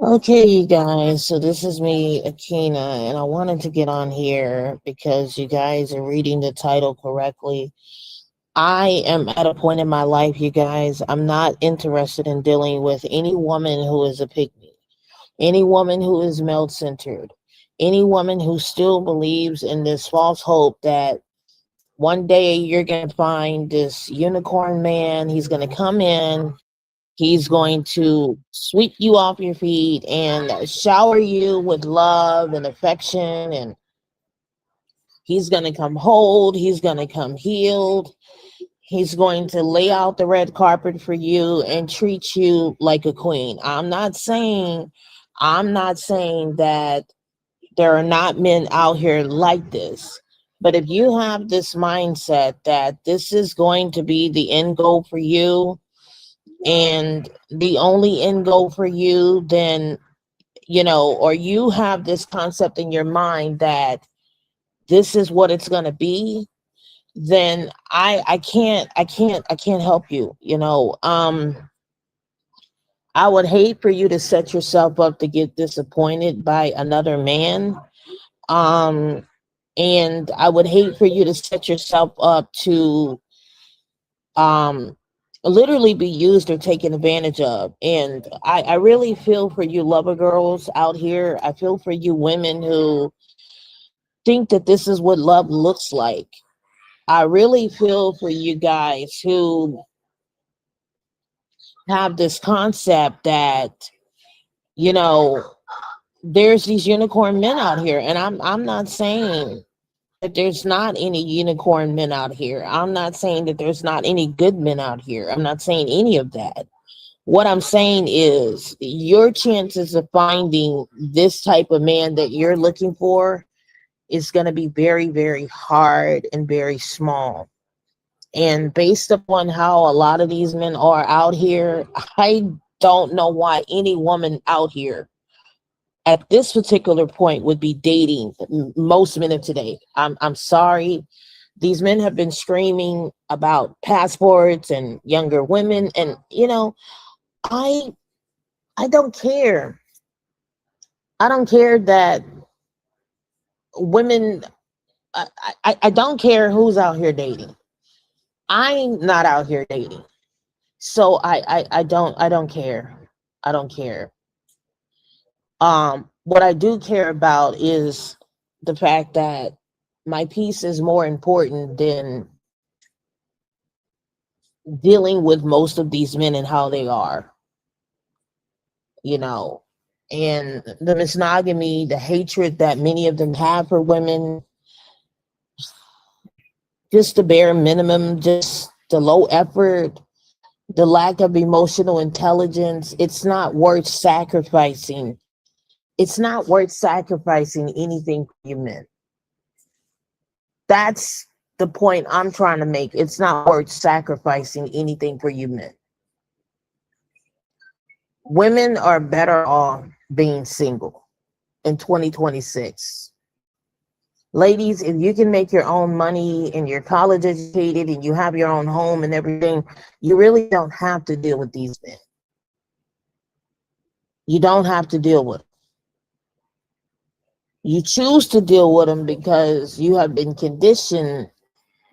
Okay, you guys, so this is me, Akina, and I wanted to get on here because you guys are reading the title correctly. I am at a point in my life, you guys, I'm not interested in dealing with any woman who is a pygmy, any woman who is male centered, any woman who still believes in this false hope that one day you're going to find this unicorn man, he's going to come in. He's going to sweep you off your feet and shower you with love and affection. And he's going to come whole. He's going to come healed. He's going to lay out the red carpet for you and treat you like a queen. I'm not saying that there are not men out here like this. But if you have this mindset that this is going to be the end goal for you, and the only end goal for you, then or you have this concept in your mind that this is what it's going to be, then I can't help you. I would hate for you to set yourself up to get disappointed by another man. um and I would hate for you to set yourself up to um literally be used or taken advantage of. And I really feel for you lover girls out here. I feel for you women who think that this is what love looks like. I really feel for you guys who have this concept that, you know, there's these unicorn men out here. And I'm not saying that there's not any unicorn men out here. I'm not saying that there's not any good men out here. I'm not saying any of that. What I'm saying is your chances of finding this type of man that you're looking for is going to be very, very hard and very small. And based upon how a lot of these men are out here, I don't know why any woman out here at this particular point would be dating most men of today. I'm sorry. These men have been screaming about passports and younger women, and I I don't care. I don't care that women. I don't care who's out here dating. I'm not out here dating, so I don't care. I don't care. What I do care about is the fact that my peace is more important than dealing with most of these men and how they are, you know, and the monogamy, the hatred that many of them have for women, just the bare minimum, just the low effort, the lack of emotional intelligence. It's not worth sacrificing. It's not worth sacrificing anything for you men. That's the point I'm trying to make. It's not worth sacrificing anything for you men. Women are better off being single in 2026. Ladies, if you can make your own money and you're college educated and you have your own home and everything, you really don't have to deal with these men. You don't have to deal with them. You choose to deal with them because you have been conditioned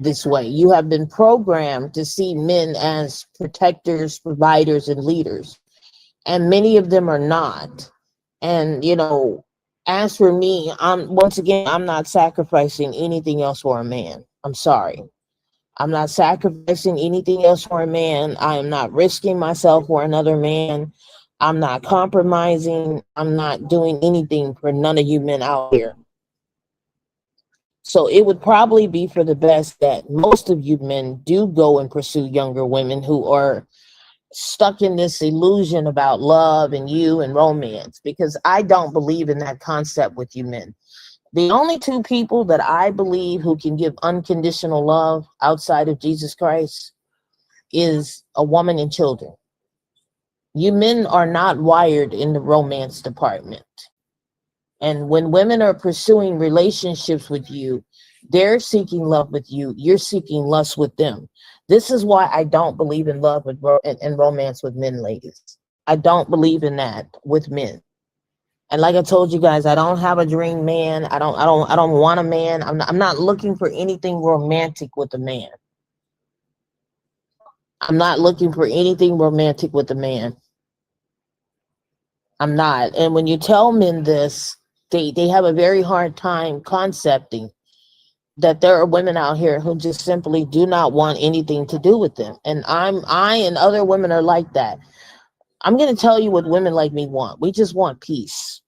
this way. You have been programmed to see men as protectors, providers, and leaders. And many of them are not. And as for me, I'm not sacrificing anything else for a man. I'm sorry. I'm not sacrificing anything else for a man. I am not risking myself for another man. I'm not compromising. I'm not doing anything for none of you men out here. So it would probably be for the best that most of you men do go and pursue younger women who are stuck in this illusion about love and you and romance, because I don't believe in that concept with you men. The only two people that I believe who can give unconditional love outside of Jesus Christ is a woman and children. You men are not wired in the romance department. And when women are pursuing relationships with you, they're seeking love with you. You're seeking lust with them. This is why I don't believe in love and romance with men, ladies. I don't believe in that with men. And like I told you guys, I don't have a dream man. I don't want a man. I'm not looking for anything romantic with a man. I'm not looking for anything romantic with a man. I'm not. And when you tell men this, they have a very hard time concepting that there are women out here who just simply do not want anything to do with them. And I and other women are like that. I'm going to tell you what women like me want. We just want peace.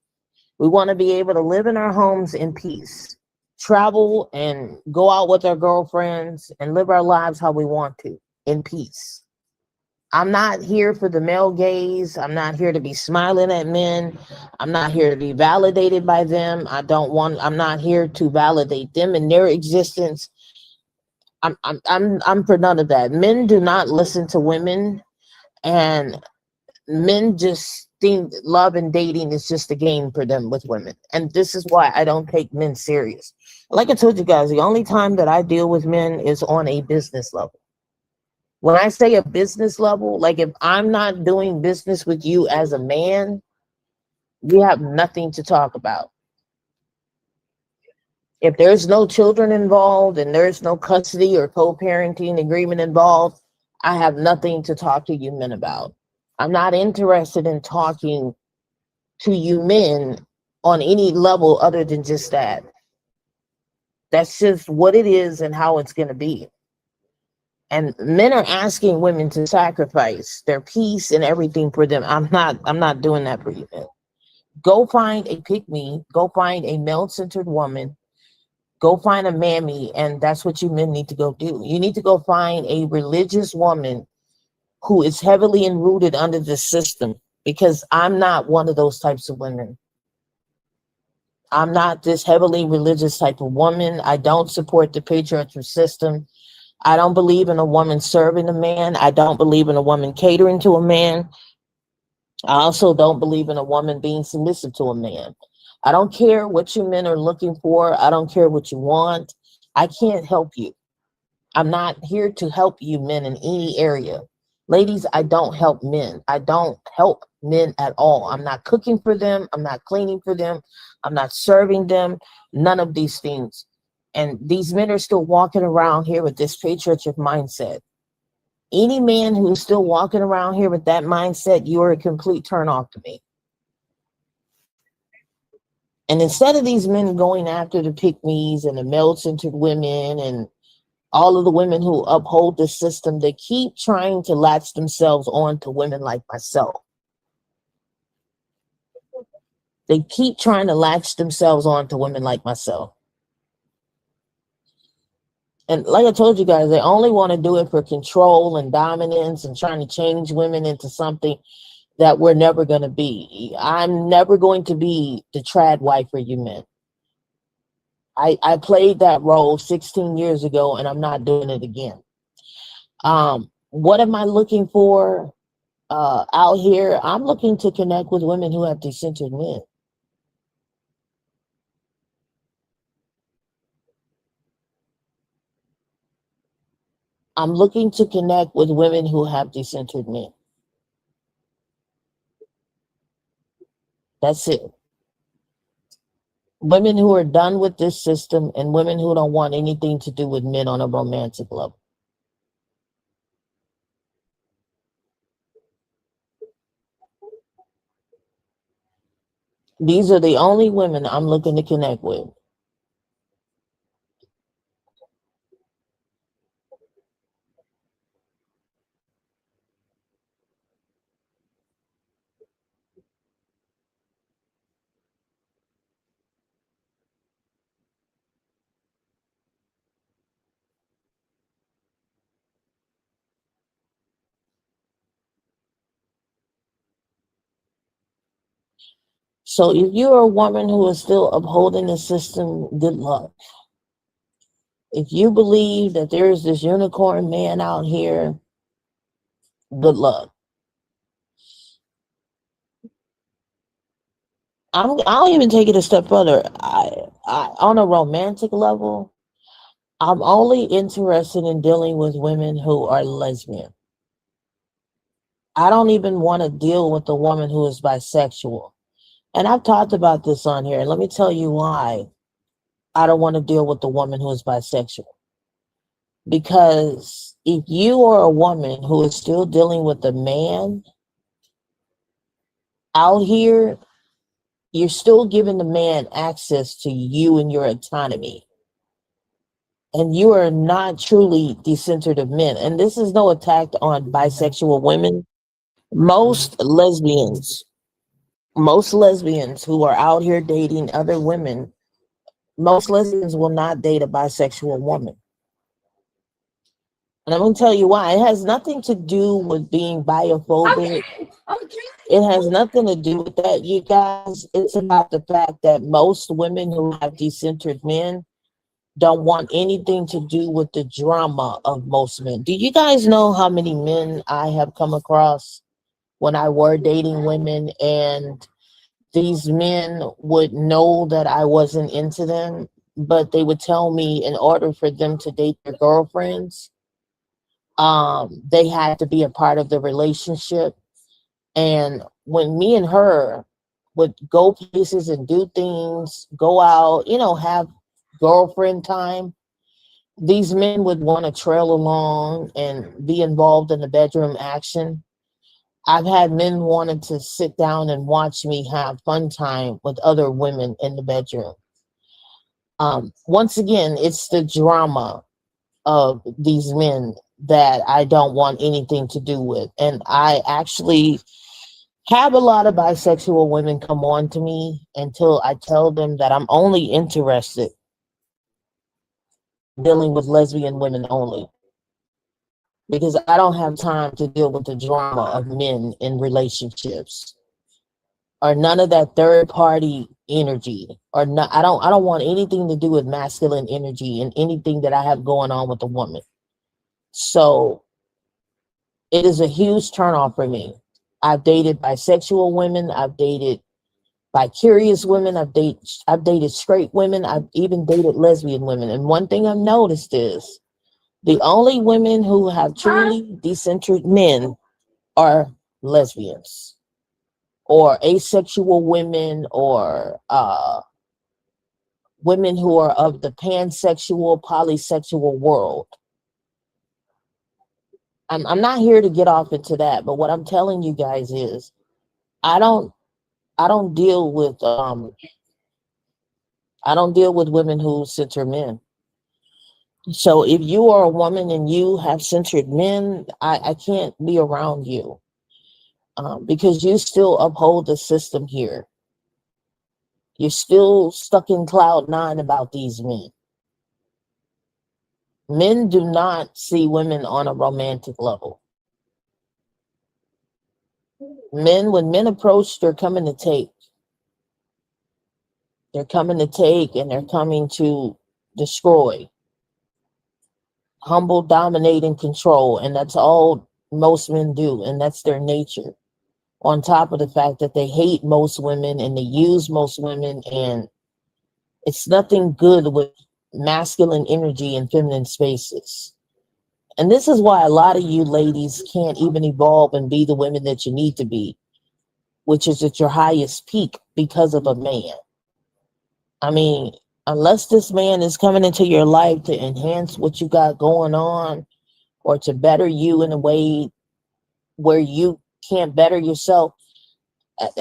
We want to be able to live in our homes in peace, travel and go out with our girlfriends and live our lives how we want to in peace. I'm not here for the male gaze. I'm not here to be smiling at men. I'm not here to be validated by them. I'm not here to validate them and their existence. I'm for none of that. Men do not listen to women, and men just think love and dating is just a game for them with women. And this is why I don't take men serious. Like I told you guys, the only time that I deal with men is on a business level. When I say a business level, like if I'm not doing business with you as a man, we have nothing to talk about. If there's no children involved and there's no custody or co-parenting agreement involved, I have nothing to talk to you men about. I'm not interested in talking to you men on any level other than just that. That's just what it is and how it's going to be. And men are asking women to sacrifice their peace and everything for them. I'm not doing that for you men. Go find a pick me, go find a male-centered woman, go find a mammy, and that's what you men need to go do. You need to go find a religious woman who is heavily enrooted under the system, because I'm not one of those types of women. I'm not this heavily religious type of woman. I don't support the patriarchal system. I don't believe in a woman serving a man. I don't believe in a woman catering to a man. I also don't believe in a woman being submissive to a man. I don't care what you men are looking for. I don't care what you want. I can't help you. I'm not here to help you men in any area. Ladies, I don't help men. I don't help men at all. I'm not cooking for them. I'm not cleaning for them. I'm not serving them. None of these things. And these men are still walking around here with this patriarchal mindset. Any man who's still walking around here with that mindset, you're a complete turn off to me. And instead of these men going after the pick-me's and the male-centered women and all of the women who uphold the system, they keep trying to latch themselves on to women like myself. They keep trying to latch themselves on to women like myself. And like I told you guys, they only want to do it for control and dominance and trying to change women into something that we're never going to be. I'm never going to be the trad wife for you men. I played that role 16 years ago, and I'm not doing it again. What am I looking for out here? I'm looking to connect with women who have decentered men. I'm looking to connect with women who have decentered men. That's it. Women who are done with this system and women who don't want anything to do with men on a romantic level. These are the only women I'm looking to connect with. So if you're a woman who is still upholding the system, good luck. If you believe that there is this unicorn man out here, good luck. I'll even take it a step further. On a romantic level, I'm only interested in dealing with women who are lesbian. I don't even want to deal with a woman who is bisexual. And I've talked about this on here. And let me tell you why I don't want to deal with the woman who is bisexual. Because if you are a woman who is still dealing with a man out here, you're still giving the man access to you and your autonomy. And you are not truly decentered of men. And this is no attack on bisexual women. Most lesbians, most lesbians who are out here dating other women, most lesbians will not date a bisexual woman. And I'm going to tell you why. It has nothing to do with being biophobic. It has nothing to do with that, you guys. It's about the fact that most women who have decentered men don't want anything to do with the drama of most men. Do you guys know how many men I have come across when I were dating women, and these men would know that I wasn't into them, but they would tell me in order for them to date their girlfriends, they had to be a part of the relationship. And when me and her would go places and do things, go out, have girlfriend time, these men would want to trail along and be involved in the bedroom action. I've had men wanting to sit down and watch me have fun time with other women in the bedroom. Once again, it's the drama of these men that I don't want anything to do with. And I actually have a lot of bisexual women come on to me until I tell them that I'm only interested in dealing with lesbian women only, because I don't have time to deal with the drama of men in relationships, or none of that third party energy, or not. I don't want anything to do with masculine energy and anything that I have going on with a woman. So it is a huge turnoff for me. I've dated bisexual women, I've dated bi-curious women, I've dated straight women, I've even dated lesbian women. And one thing I've noticed is the only women who have truly decentered men are lesbians or asexual women, or women who are of the pansexual, polysexual world. I'm not here to get off into that, but what I'm telling you guys is I don't I don't deal with women who center men. So if you are a woman and you have centered men, I can't be around you, because you still uphold the system here. You're still stuck in cloud nine about these men. Men do not see women on a romantic level. When men approach, they're coming to take. They're coming to take, and they're coming to destroy, humble, dominate, and control. And that's all most men do, and that's their nature. On top of the fact that they hate most women and they use most women, and it's nothing good with masculine energy in feminine spaces. And this is why a lot of you ladies can't even evolve and be the women that you need to be, which is at your highest peak, because of a man. I mean, unless this man is coming into your life to enhance what you got going on, or to better you in a way where you can't better yourself,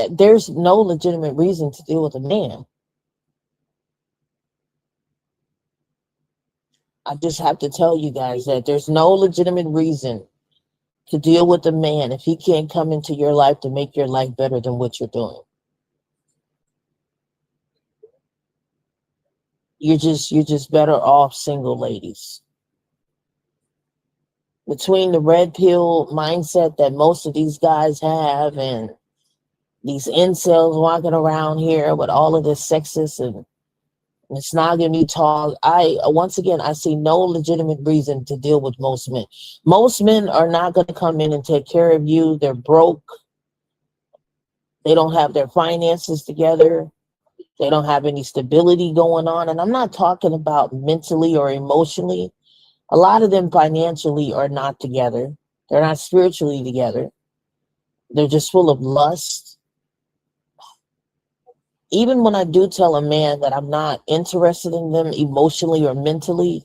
there's no legitimate reason to deal with a man. I just have to tell you guys that there's no legitimate reason to deal with a man if he can't come into your life to make your life better than what you're doing. You're just better off single, ladies. Between the red pill mindset that most of these guys have, and these incels walking around here with all of this sexist and misogyny talk, once again, I see no legitimate reason to deal with most men. Most men are not going to come in and take care of you. They're broke. They don't have their finances together. They don't have any stability going on. And I'm not talking about mentally or emotionally. A lot of them financially are not together. They're not spiritually together. They're just full of lust. Even when I do tell a man that I'm not interested in them emotionally or mentally,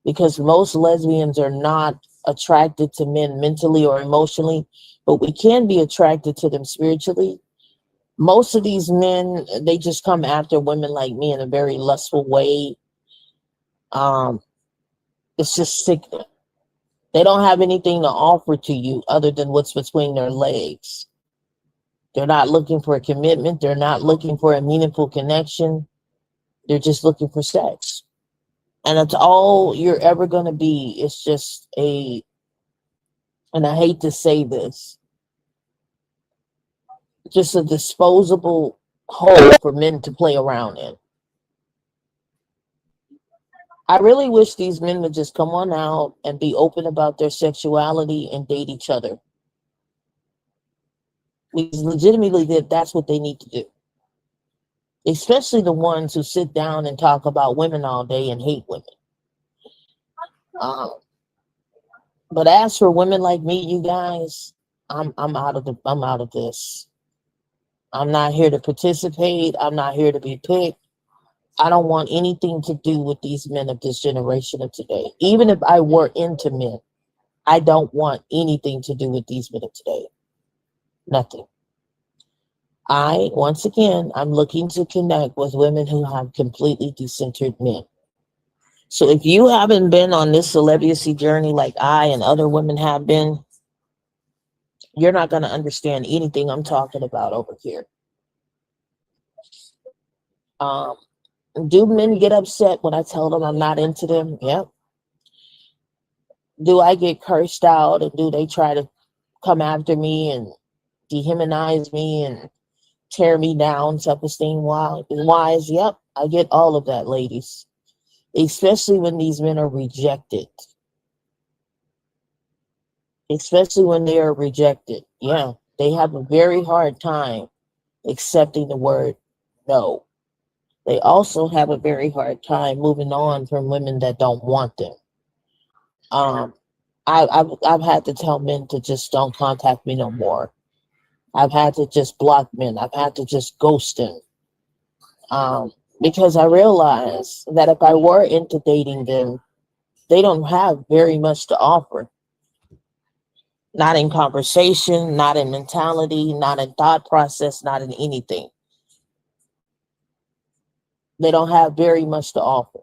because most lesbians are not attracted to men mentally or emotionally, but we can be attracted to them spiritually. Most of these men, they just come after women like me in a very lustful way. Um, it's just sick. They don't have anything to offer to you other than what's between their legs. They're not looking for a commitment. They're not looking for a meaningful connection. They're just looking for sex. And that's all you're ever going to be. It's just and I hate to say this, just a disposable hole for men to play around in. I really wish these men would just come on out and be open about their sexuality and date each other. Because legitimately, that's what they need to do. Especially the ones who sit down and talk about women all day and hate women. Um, but as for women like me, you guys, I'm out of this. I'm not here to participate. I'm not here to be picked. I don't want anything to do with these men of this generation of today. Even if I were into men, I don't want anything to do with these men of today. Nothing. Once again, I'm looking to connect with women who have completely decentered men. So if you haven't been on this celibacy journey like I and other women have been, you're not going to understand anything I'm talking about over here. Um, do men get upset when I tell them I'm not into them? Yep. Do I get cursed out, and do they try to come after me and dehumanize me and tear me down, self-esteem wise? Yep, I get all of that, ladies. Especially when these men are rejected. Especially when they are rejected. Yeah, they have a very hard time accepting the word no. They also have a very hard time moving on from women that don't want them. Um, I've had to tell men to just don't contact me no more. I've had to just block men. I've had to just ghost them. Because I realize that if I were into dating them, they don't have very much to offer. Not in conversation, not in mentality, not in thought process, not in anything. They don't have very much to offer.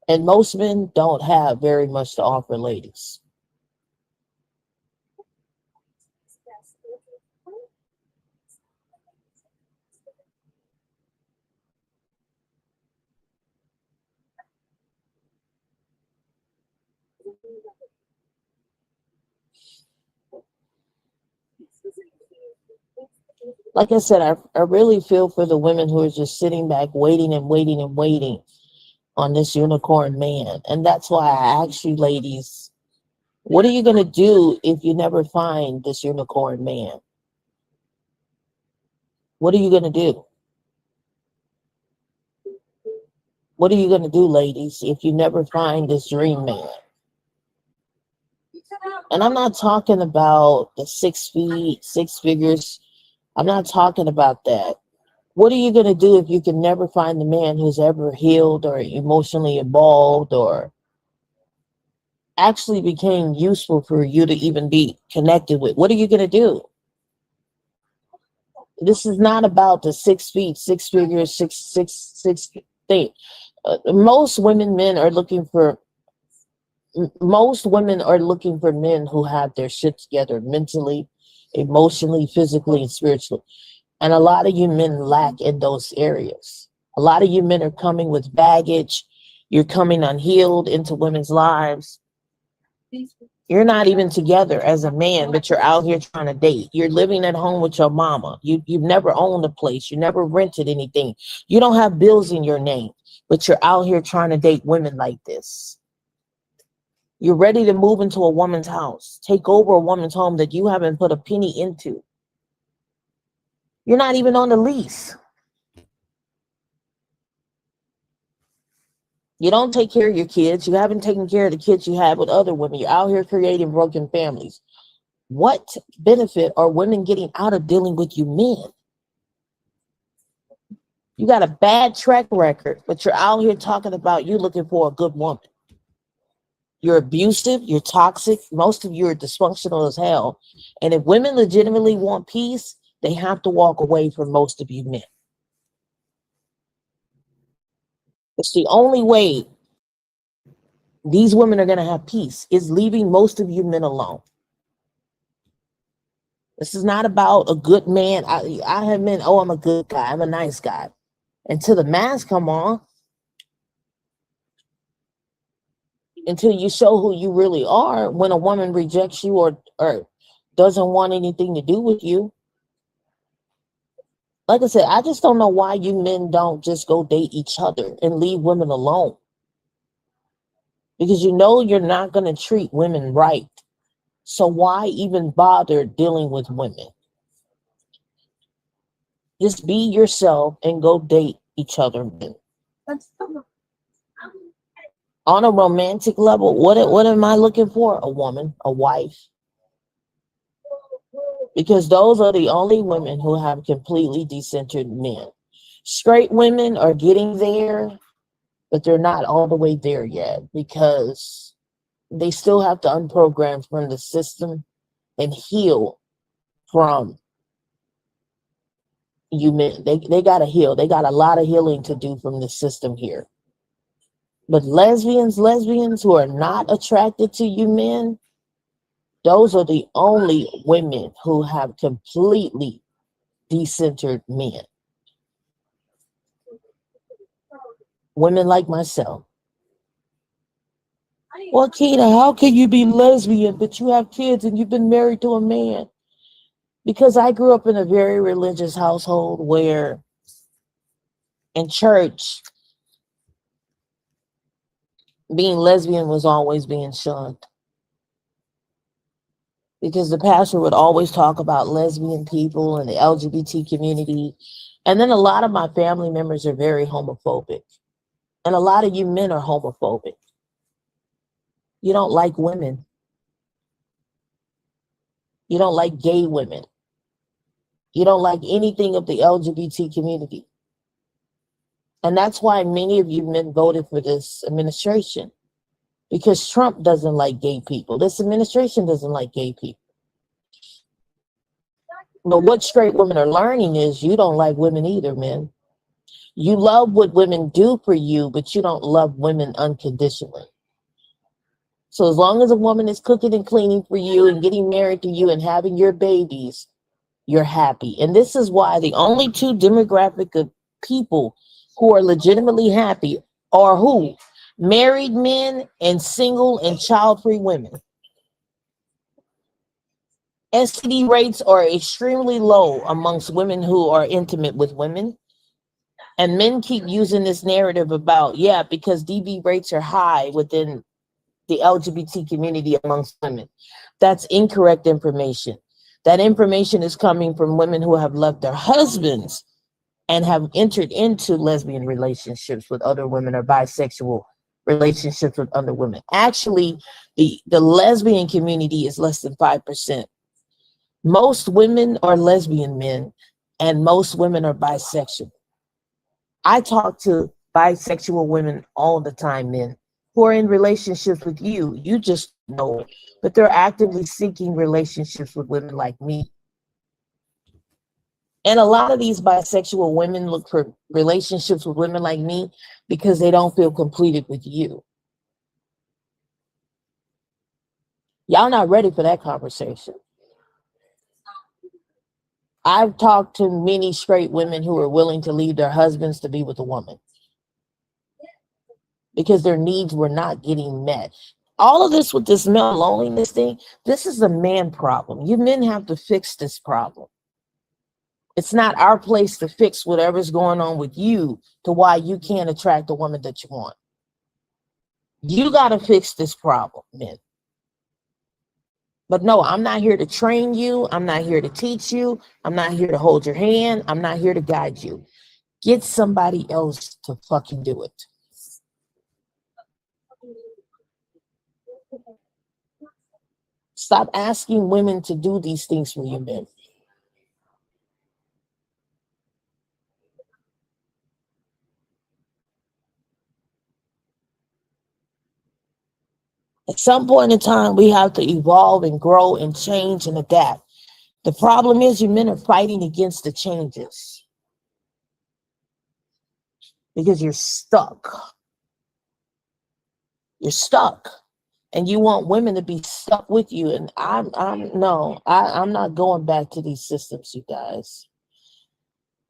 And most men don't have very much to offer, ladies. Like I said, I really feel for the women who are just sitting back, waiting and waiting and waiting on this unicorn man. And that's why I ask you, ladies, what are you going to do if you never find this unicorn man? What are you going to do? What are you going to do, ladies, if you never find this dream man? And I'm not talking about the 6 feet, six figures. I'm not talking about that. What are you going to do if you can never find the man who's ever healed or emotionally evolved or actually became useful for you to even be connected with? What are you going to do? This is not about the 6 feet, six figures, six thing. Most women are looking for men who have their shit together mentally, emotionally, physically, and spiritually. And a lot of you men lack in those areas. A lot of you men are coming with baggage. You're coming unhealed into women's lives. You're not even together as a man, but you're out here trying to date. You're living at home with your mama. You've never owned a place. You never rented anything. You don't have bills in your name, but you're out here trying to date women like this. You're ready to move into a woman's house, take over a woman's home that you haven't put a penny into. You're not even on the lease. You don't take care of your kids. You haven't taken care of the kids you had with other women. You're out here creating broken families. What benefit are women getting out of dealing with you men? You got a bad track record, but you're out here talking about you looking for a good woman. You're abusive, you're toxic, most of you are dysfunctional as hell. And if women legitimately want peace, they have to walk away from most of you men. It's the only way these women are going to have peace, is leaving most of you men alone. This is not about a good man. I have men, oh, I'm a good guy, I'm a nice guy. Until the mask come on, until you show who you really are, when a woman rejects you or doesn't want anything to do with you. Like I said, I just don't know why you men don't just go date each other and leave women alone. Because you know you're not going to treat women right. So why even bother dealing with women? Just be yourself and go date each other men. On a romantic level, what am I looking for? A woman, a wife. Because those are the only women who have completely decentered men. Straight women are getting there, but they're not all the way there yet, because they still have to unprogram from the system and heal from you men. They got to heal. They got a lot of healing to do from the system here. But lesbians who are not attracted to you men, those are the only women who have completely decentered men. Women like myself. Well, Keita, how can you be lesbian, but you have kids and you've been married to a man? Because I grew up in a very religious household where in church, being lesbian was always being shunned. Because the pastor would always talk about lesbian people and the LGBT community. And then a lot of my family members are very homophobic. And a lot of you men are homophobic. You don't like women. You don't like gay women. You don't like anything of the LGBT community. And that's why many of you men voted for this administration. Because Trump doesn't like gay people. This administration doesn't like gay people. But what straight women are learning is you don't like women either, men. You love what women do for you, but you don't love women unconditionally. So as long as a woman is cooking and cleaning for you and getting married to you and having your babies, you're happy. And this is why the only two demographic of people who are legitimately happy are who? Married men and single and child-free women. STD rates are extremely low amongst women who are intimate with women. And men keep using this narrative about, yeah, because DV rates are high within the LGBT community amongst women. That's incorrect information. That information is coming from women who have left their husbands and have entered into lesbian relationships with other women or bisexual relationships with other women. Actually, the lesbian community is less than 5%. Most women are lesbian men and most women are bisexual. I talk to bisexual women all the time, men who are in relationships with you. You just know it, but they're actively seeking relationships with women like me. And a lot of these bisexual women look for relationships with women like me because they don't feel completed with you. Y'all not ready for that conversation. I've talked to many straight women who are willing to leave their husbands to be with a woman because their needs were not getting met. All of this with this male loneliness thing, this is a man problem. You men have to fix this problem. It's not our place to fix whatever's going on with you to why you can't attract the woman that you want. You got to fix this problem, men. But no, I'm not here to train you. I'm not here to teach you. I'm not here to hold your hand. I'm not here to guide you. Get somebody else to fucking do it. Stop asking women to do these things for you men. At some point in time, we have to evolve and grow and change and adapt. The problem is you men are fighting against the changes because you're stuck. You're stuck. And you want women to be stuck with you. And I'm not going back to these systems, you guys.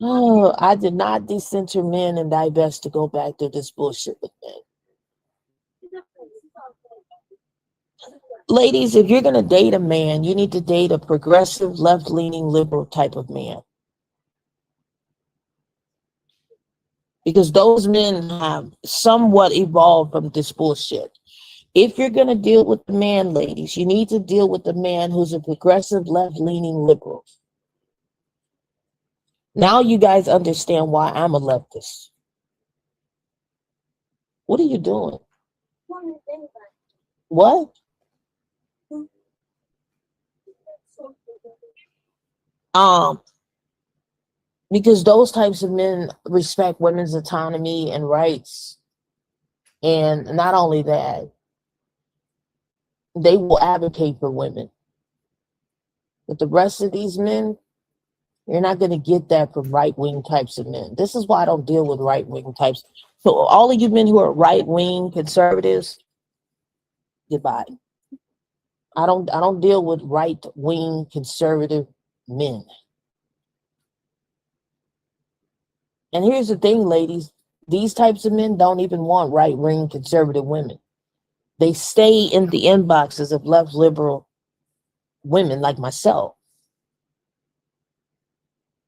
Oh, I did not decenter men and divest to go back to this bullshit with men. Ladies, if you're going to date a man, you need to date a progressive, left-leaning, liberal type of man. Because those men have somewhat evolved from this bullshit. If you're going to deal with the man, ladies, you need to deal with the man who's a progressive, left-leaning liberal. Now you guys understand why I'm a leftist. What are you doing? What? Um, because those types of men respect women's autonomy and rights. And not only that, they will advocate for women. But the rest of these men, you're not going to get that from right-wing types of men. This is why I don't deal with right-wing types. So all of you men who are right-wing conservatives, goodbye. I don't deal with right-wing conservative men. And here's the thing, ladies, these types of men don't even want right-wing conservative women. They stay in the inboxes of left liberal women like myself,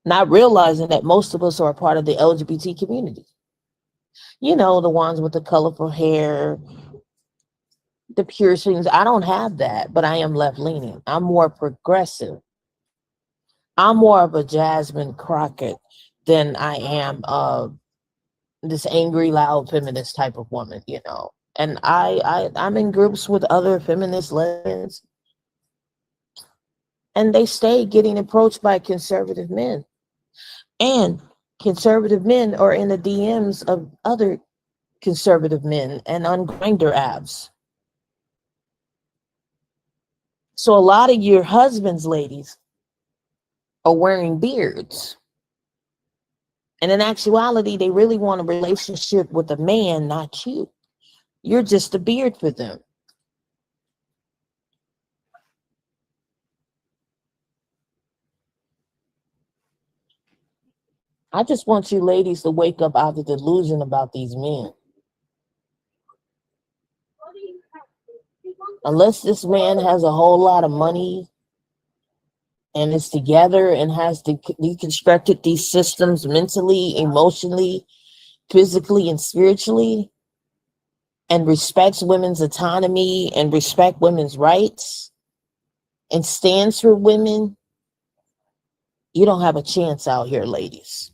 not realizing that most of us are a part of the LGBT community. You know, the ones with the colorful hair, the piercings. I don't have that, but I am left-leaning. I'm more progressive. I'm more of a Jasmine Crockett than I am this angry, loud, feminist type of woman, you know. And I'm in groups with other feminist lesbians, and they stay getting approached by conservative men. And conservative men are in the DMs of other conservative men and on Grindr apps. So a lot of your husbands, ladies, are wearing beards. And in actuality, they really want a relationship with a man, not you. You're just a beard for them. I just want you ladies to wake up out of the delusion about these men. Unless this man has a whole lot of money and is together and has deconstructed these systems mentally, emotionally, physically, and spiritually, and respects women's autonomy and respect women's rights and stands for women, you don't have a chance out here, ladies.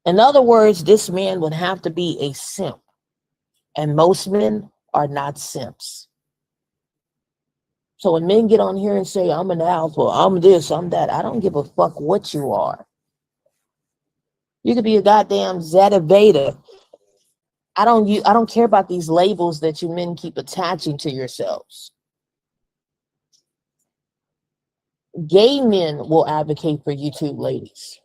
In other words, this man would have to be a simp. And most men are not simps. So when men get on here and say, I'm an alpha, I'm this, I'm that, I don't give a fuck what you are. You could be a goddamn Zeta Beta. I don't care about these labels that you men keep attaching to yourselves. Gay men will advocate for you too, ladies.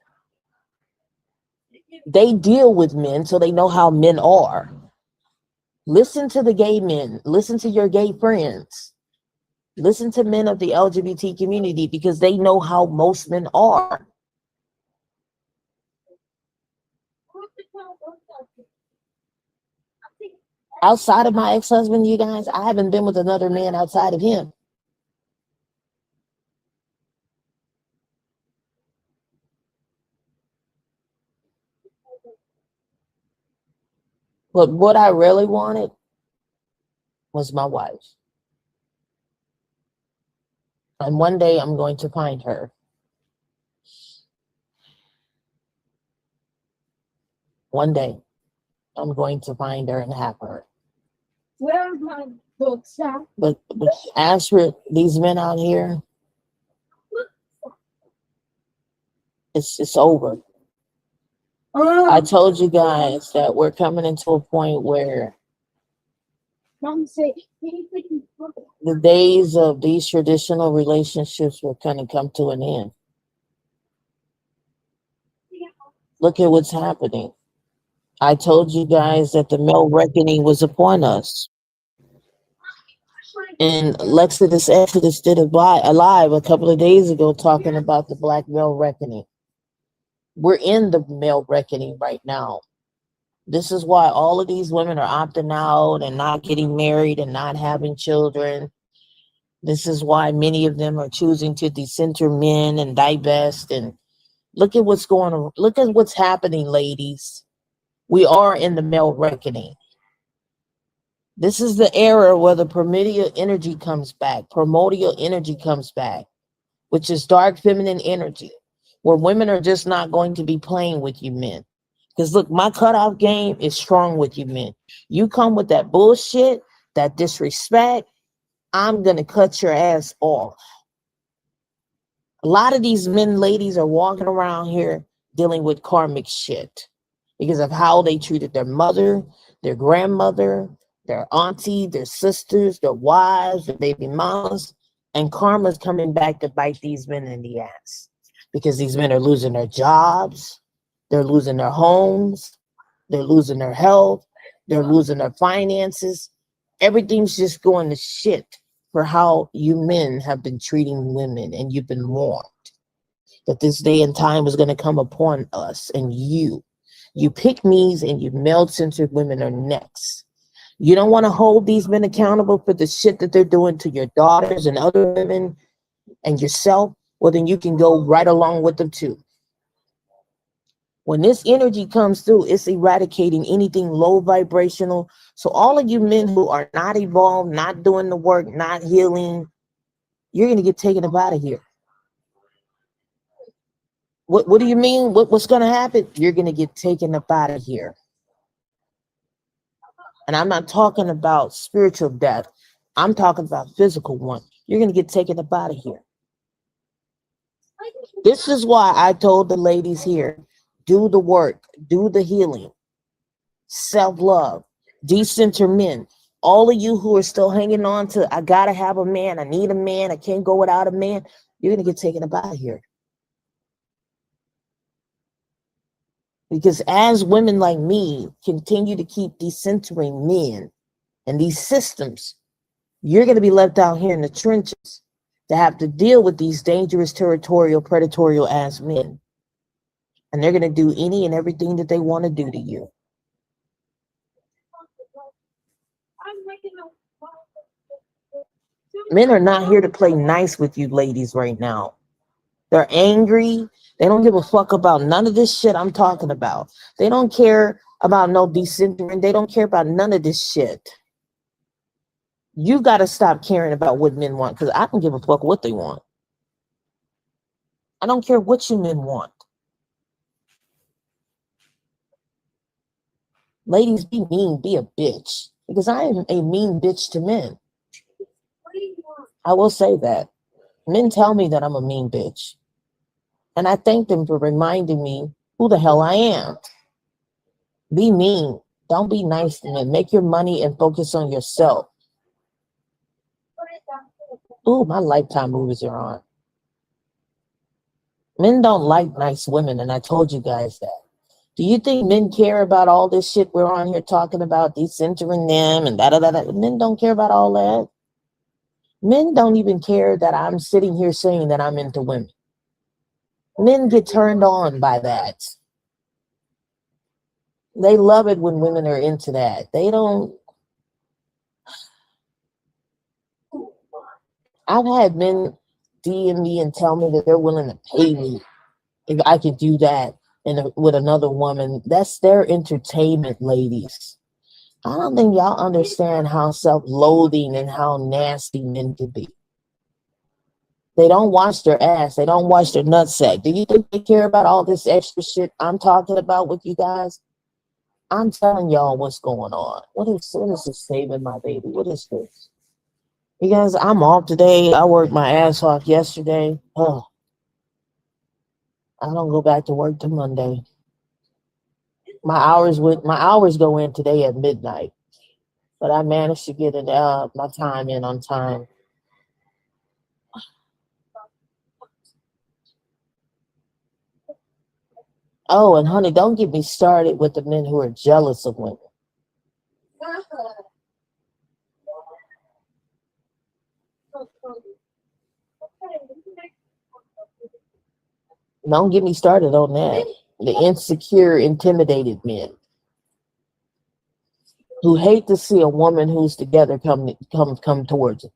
They deal with men, so they know how men are. Listen to the gay men. Listen to your gay friends. Listen to men of the LGBT community because they know how most men are. Outside of my ex-husband, you guys, I haven't been with another man outside of him. But what I really wanted was my wife. And one day I'm going to find her. One day I'm going to find her and have her. Where are my books at? But as for these men out here, it's over. I told you guys that we're coming into a point where the days of these traditional relationships were going to come to an end. Look at what's happening. I told you guys that the male reckoning was upon us. And Lexodus Exodus did a live a couple of days ago talking about the black male reckoning. We're in the male reckoning right now. This is why all of these women are opting out and not getting married and not having children. This is why many of them are choosing to decenter men and divest. And look at what's going on. Look at what's happening, ladies. We are in the male reckoning. This is the era where the primordial energy comes back, which is dark feminine energy, where women are just not going to be playing with you men. Because look, my cutoff game is strong with you men. You come with that bullshit, that disrespect, I'm going to cut your ass off. A lot of these men, ladies, are walking around here dealing with karmic shit because of how they treated their mother, their grandmother, their auntie, their sisters, their wives, their baby mamas, and karma's coming back to bite these men in the ass because these men are losing their jobs, they're losing their homes, they're losing their health, they're losing their finances. Everything's just going to shit for how you men have been treating women, and you've been warned that this day and time is going to come upon us, and you pick-me's and you male-centered women are next. You don't want to hold these men accountable for the shit that they're doing to your daughters and other women and yourself, well, then you can go right along with them too. When this energy comes through, it's eradicating anything low vibrational. So all of you men who are not evolved, not doing the work, not healing, you're going to get taken up out of here. What do you mean? What's going to happen? You're going to get taken up out of here. And I'm not talking about spiritual death. I'm talking about physical one. You're going to get taken up out of here. This is why I told the ladies here, do the work, do the healing, self-love, decenter men. All of you who are still hanging on to, I got to have a man, I need a man, I can't go without a man, you're going to get taken up out of here. Because as women like me continue to keep decentering men and these systems, you're going to be left out here in the trenches to have to deal with these dangerous, territorial, predatorial ass men. And they're going to do any and everything that they want to do to you. Men are not here to play nice with you ladies right now. They're angry. They don't give a fuck about none of this shit I'm talking about. They don't care about no decentering. They don't care about none of this shit. You got to stop caring about what men want, because I don't give a fuck what they want. I don't care what you men want. Ladies, be mean, be a bitch. Because I am a mean bitch to men. I will say that. Men tell me that I'm a mean bitch. And I thank them for reminding me who the hell I am. Be mean. Don't be nice to men. Make your money and focus on yourself. Ooh, my Lifetime movies are on. Men don't like nice women, and I told you guys that. Do you think men care about all this shit we're on here talking about, decentering them and da-da-da-da? Men don't care about all that. Men don't even care that I'm sitting here saying that I'm into women. Men get turned on by that. They love it when women are into that. They don't. I've had men DM me and tell me that they're willing to pay me if I could do that with another woman. That's their entertainment, ladies. I don't think y'all understand how self-loathing and how nasty men can be. They don't wash their ass. They don't wash their nutsack. Do you think they care about all this extra shit I'm talking about with you guys? I'm telling y'all what's going on. What is this saving my baby? What is this? You guys, I'm off today. I worked my ass off yesterday. Oh, I don't go back to work till Monday. My hours go in today at midnight, but I managed to get it my time in on time. Oh, and honey, don't get me started with the men who are jealous of women. Don't get me started on that. The insecure, intimidated men who hate to see a woman who's together come towards them.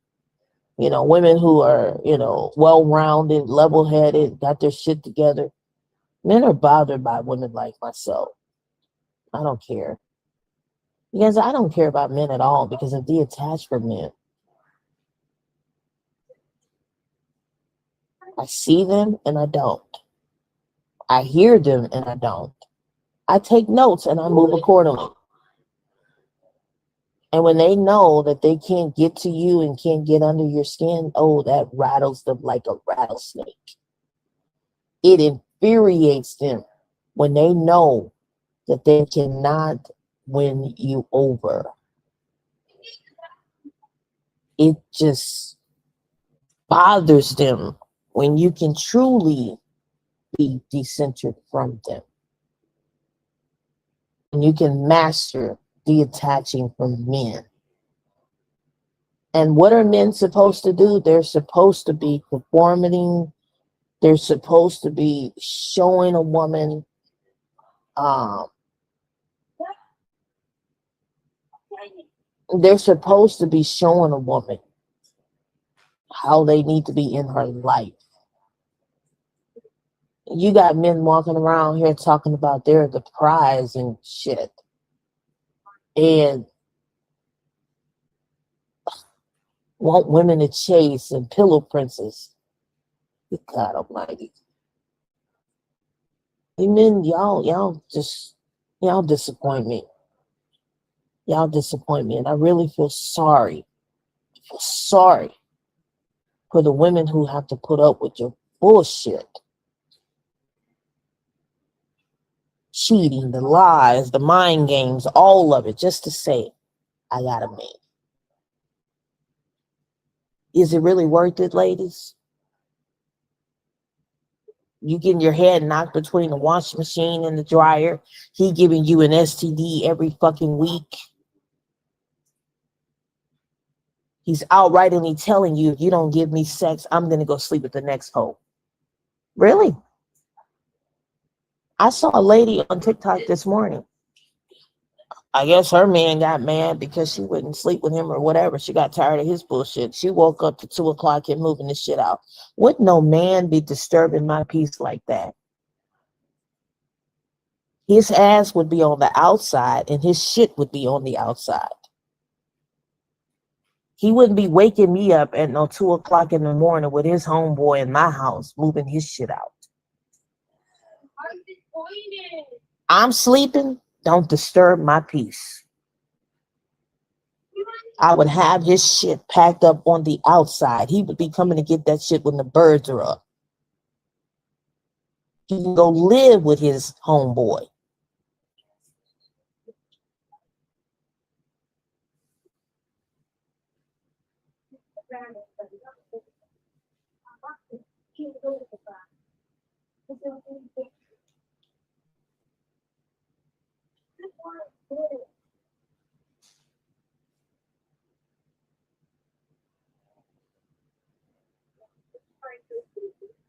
Women who are, well-rounded, level-headed, got their shit together. Men are bothered by women like myself. I don't care. Because I don't care about men at all because I'm detached from men. I see them and I don't. I hear them and I don't. I take notes and I move accordingly. And when they know that they can't get to you and can't get under your skin, oh, that rattles them like a rattlesnake. It infuriates them when they know that they cannot win you over. It just bothers them when you can truly be decentered from them. And you can master detaching from men. And what are men supposed to do? They're supposed to be performing. They're supposed to be showing a woman um, they're supposed to be showing a woman how they need to be in her life. You got men walking around here talking about they're the prize and shit. And want women to chase and pillow princess. Good God Almighty. You men, y'all disappoint me. Y'all disappoint me. And I really feel sorry. I feel sorry for the women who have to put up with your bullshit. Cheating, the lies, the mind games, all of it, just to say, I got a man. Is it really worth it, ladies? You getting your head knocked between the washing machine and the dryer. He giving you an STD every fucking week. He's outrightly telling you, if you don't give me sex, I'm going to go sleep with the next hoe. Really? I saw a lady on TikTok this morning. I guess her man got mad because she wouldn't sleep with him or whatever. She got tired of his bullshit. She woke up to 2 o'clock and moving the shit out. Would no man be disturbing my peace like that? His ass would be on the outside and his shit would be on the outside. He wouldn't be waking me up at no 2 o'clock in the morning with his homeboy in my house moving his shit out. I'm sleeping. Don't disturb my peace. I would have his shit packed up on the outside. He would be coming to get that shit when the birds are up. He can go live with his homeboy.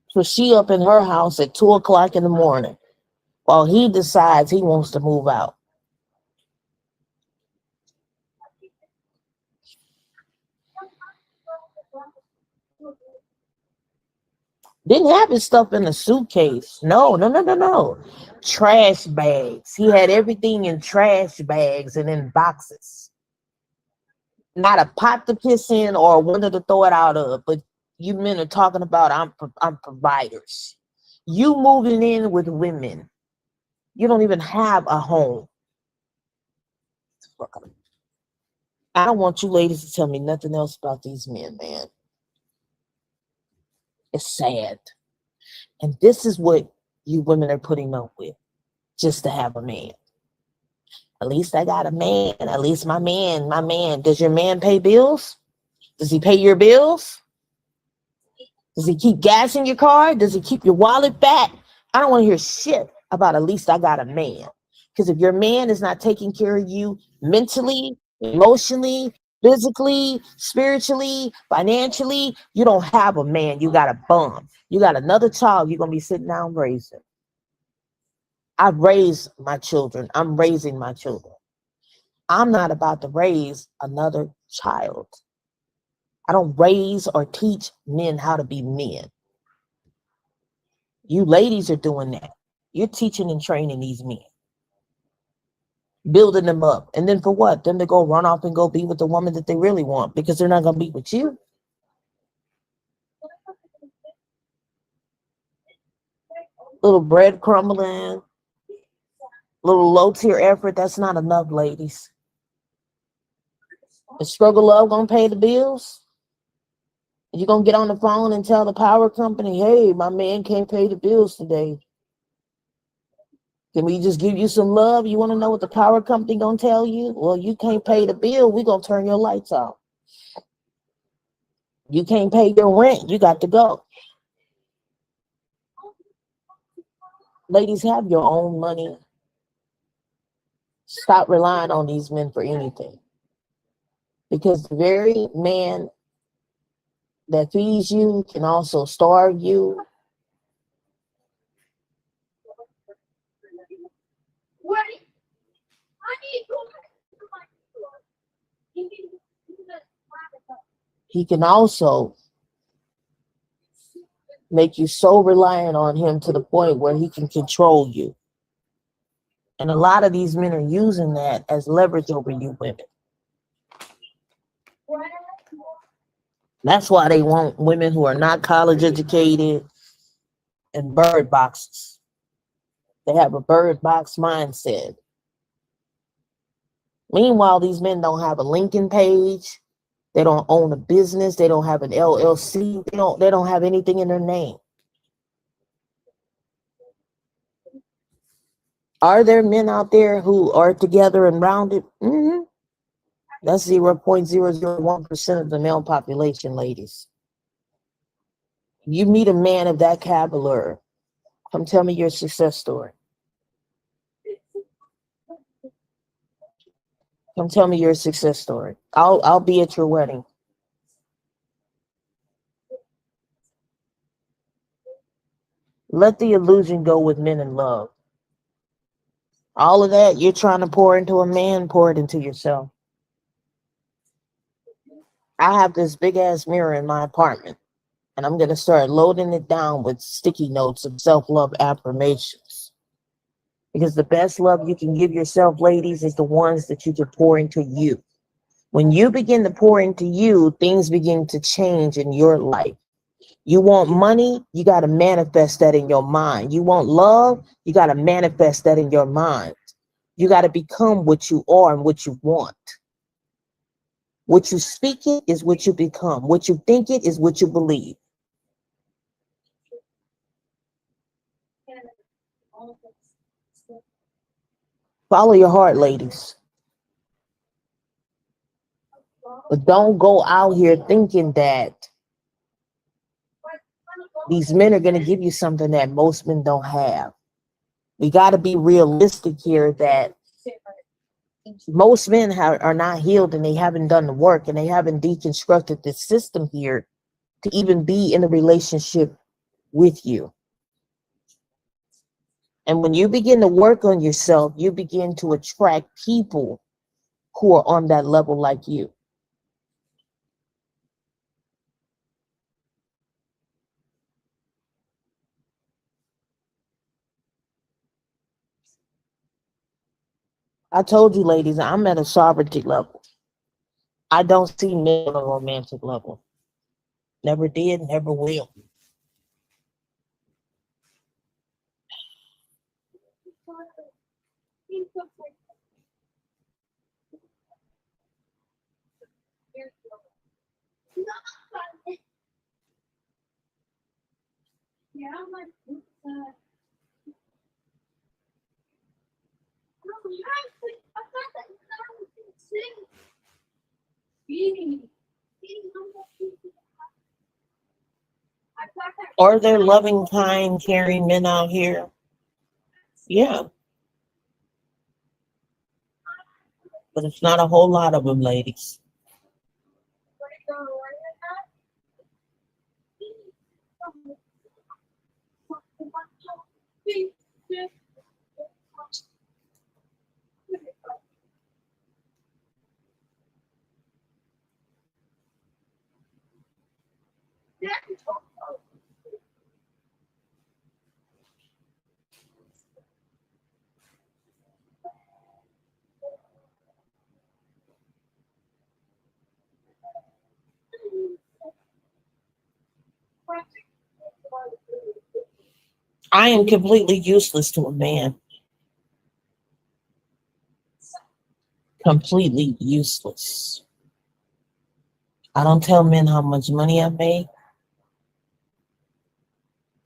So she up in her house at 2 o'clock in the morning while he decides he wants to move out. Didn't have his stuff in a suitcase. No, no, no, no, no. Trash bags. He had everything in trash bags and in boxes. Not a pot to piss in or one to throw it out of. But you men are talking about I'm providers. You moving in with women. You don't even have a home. I don't want you ladies to tell me nothing else about these men, man. It's sad. And this is what you women are putting up with just to have a man. At least I got a man. At least my man. Does your man pay bills? Does he pay your bills? Does he keep gas in your car? Does he keep your wallet fat? I don't want to hear shit about at least I got a man. Because if your man is not taking care of you mentally, emotionally, physically, spiritually, financially, you don't have a man. You got a bum. You got another child you're going to be sitting down raising. I've raised my children. I'm raising my children. I'm not about to raise another child. I don't raise or teach men how to be men. You ladies are doing that. You're teaching and training these men, building them up. And then for what? Then to go run off and go be with the woman that they really want because they're not going to be with you. Little bread crumbling, little low tier effort. That's not enough, ladies. The struggle love going to pay the bills. You're going to get on the phone and tell the power company, hey, my man can't pay the bills today. Can we just give you some love? You want to know what the power company going to tell you? Well, you can't pay the bill. We're going to turn your lights off. You can't pay your rent. You got to go. Ladies, have your own money. Stop relying on these men for anything. Because the very man that feeds you can also starve you. He can also make you so reliant on him to the point where he can control you. And a lot of these men are using that as leverage over you women. That's why they want women who are not college educated and bird boxes. They have a bird box mindset. Meanwhile, these men don't have a LinkedIn page. They don't own a business. They don't have an LLC. They don't have anything in their name. Are there men out there who are together and rounded? Mm-hmm. That's 0.001% of the male population, ladies. You meet a man of that caliber, come tell me your success story. Come tell me your success story. I'll be at your wedding. Let the illusion go with men in love. All of that you're trying to pour into a man, pour it into yourself. I have this big ass mirror in my apartment, and I'm going to start loading it down with sticky notes of self-love affirmations. Because the best love you can give yourself, ladies, is the ones that you can pour into you. When you begin to pour into you, things begin to change in your life. You want money, you got to manifest that in your mind. You want love, you got to manifest that in your mind. You got to become what you are and what you want. What you speak it is what you become. What you think it is what you believe. Follow your heart, ladies. But don't go out here thinking that these men are going to give you something that most men don't have. We got to be realistic here that most men are not healed and they haven't done the work and they haven't deconstructed the system here to even be in a relationship with you. And when you begin to work on yourself, you begin to attract people who are on that level like you. I told you, ladies, I'm at a sovereignty level. I don't see men on a romantic level. Never did, never will. Or they're loving, kind, caring men out here. Yeah, but it's not a whole lot of them, ladies. I am completely useless to a man. Completely useless. I don't tell men how much money I make.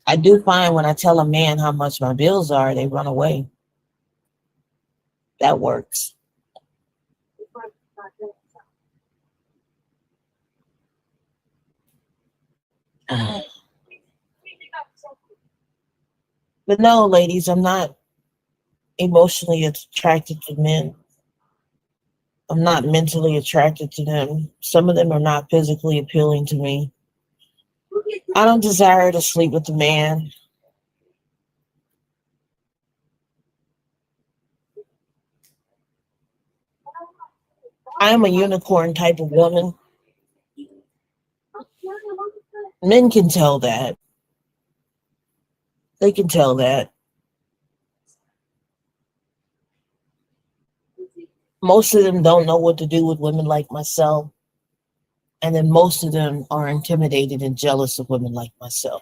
I do find when I tell a man how much my bills are, they run away. That works. But no, ladies, I'm not emotionally attracted to men. I'm not mentally attracted to them. Some of them are not physically appealing to me. I don't desire to sleep with a man. I am a unicorn type of woman. Men can tell that. They can tell that. Most of them don't know what to do with women like myself. And then most of them are intimidated and jealous of women like myself.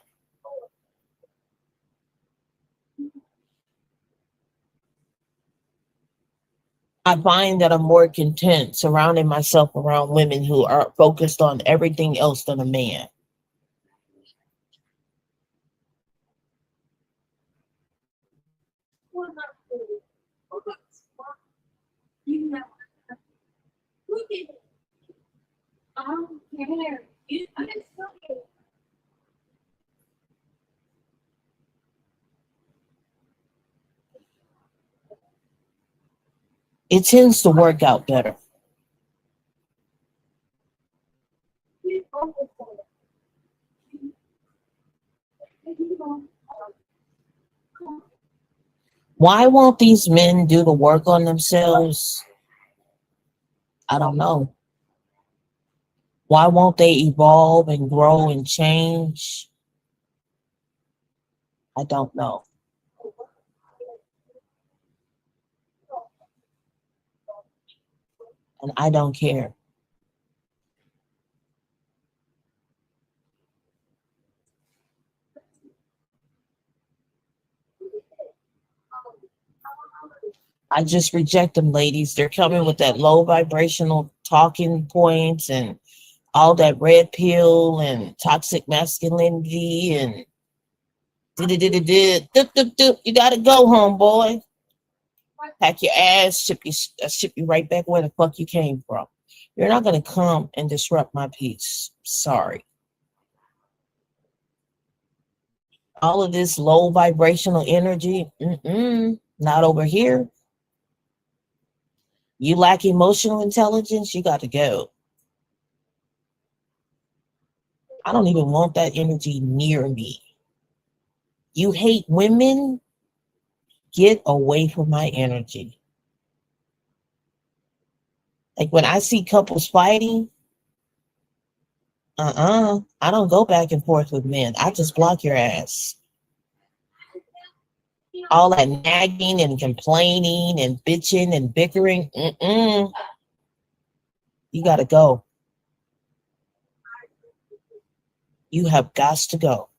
I find that I'm more content surrounding myself around women who are focused on everything else than a man. It tends to work out better. Why won't these men do the work on themselves? I don't know. Why won't they evolve and grow and change? I don't know. And I don't care. I just reject them, ladies. They're coming with that low vibrational talking points and all that red pill and toxic masculinity and you gotta go, homeboy. Pack your ass, ship you right back where the fuck you came from. You're not gonna come and disrupt my peace. Sorry. All of this low vibrational energy, not over here. You lack emotional intelligence, you got to go. I don't even want that energy near me. You hate women? Get away from my energy. Like when I see couples fighting, I don't go back and forth with men. I just block your ass. All that nagging and complaining and bitching and bickering, you got to go. You have got to go.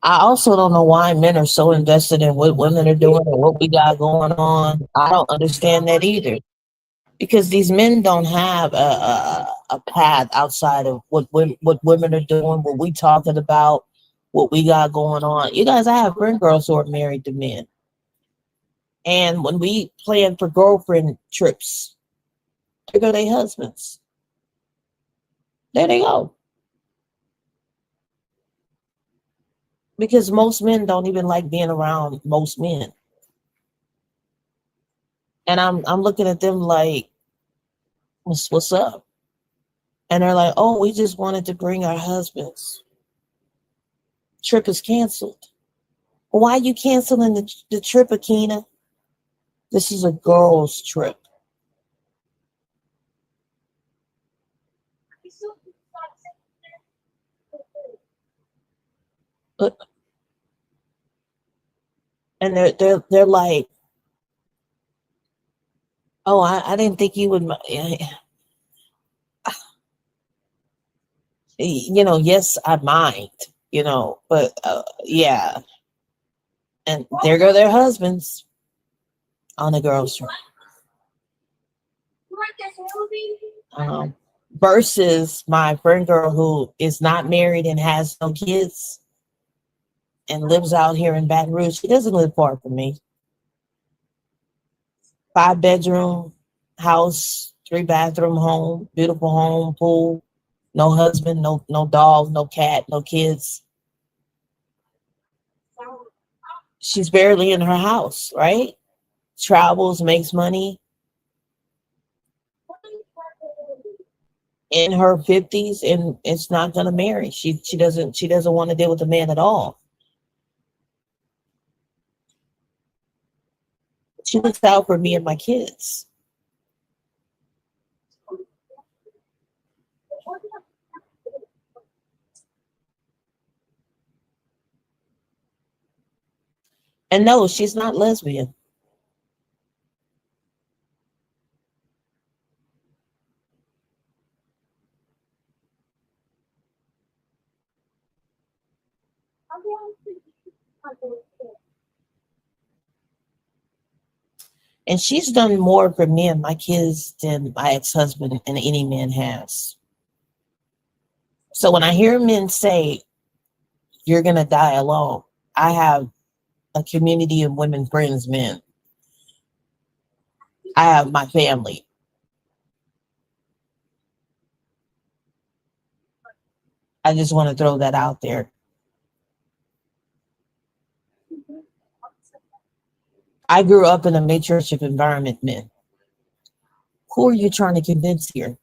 I also don't know why men are so invested in what women are doing and what we got going on. I don't understand that either. Because these men don't have a path outside of what women are doing, what we talking about, what we got going on. You guys, I have friend girls who are married to men, and when we plan for girlfriend trips, there go their husbands. There they go. Because most men don't even like being around most men, and I'm looking at them like, what's up? And they're like, oh, we just wanted to bring our husbands. Trip is canceled. Why are you canceling the trip, Akina? This is a girls' trip. But- And they're like, oh, I didn't think you would. Yes, I mind. But yeah, and there go their husbands on the girls' trip. Versus my friend girl who is not married and has no kids and lives out here in Baton Rouge. She doesn't live far from me. 5-bedroom house, 3-bathroom home, beautiful home, pool, no husband, no dog, no cat, no kids. She's barely in her house, right? Travels, makes money in her 50s, and it's not gonna marry. She doesn't want to deal with a man at all. She looks out for me and my kids. And no, she's not lesbian. And she's done more for me and my kids than my ex-husband and any man has. So when I hear men say, you're going to die alone, I have a community of women friends, men. I have my family. I just want to throw that out there. I grew up in a matriarchal environment, men. Who are you trying to convince here?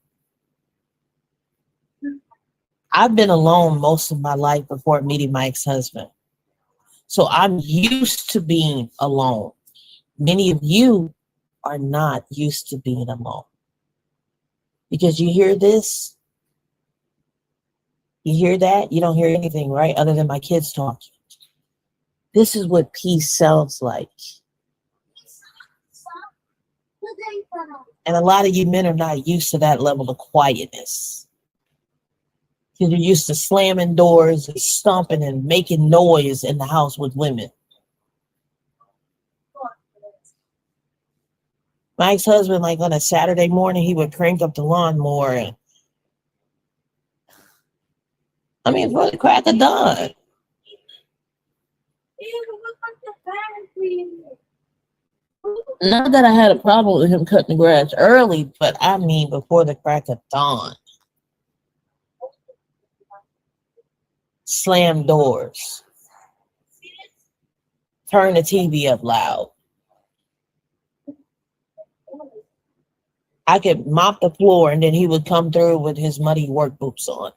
I've been alone most of my life before meeting my ex-husband. So I'm used to being alone. Many of you are not used to being alone. Because you hear this, you hear that, you don't hear anything, right? Other than my kids talking. This is what peace sounds like. And a lot of you men are not used to that level of quietness. Because you're used to slamming doors and stomping and making noise in the house with women. My ex-husband, like on a Saturday morning, he would crank up the lawnmower. And, I mean, for the crack of dawn. Not that I had a problem with him cutting the grass early, but I mean before the crack of dawn. Slam doors. Turn the TV up loud. I could mop the floor and then he would come through with his muddy work boots on.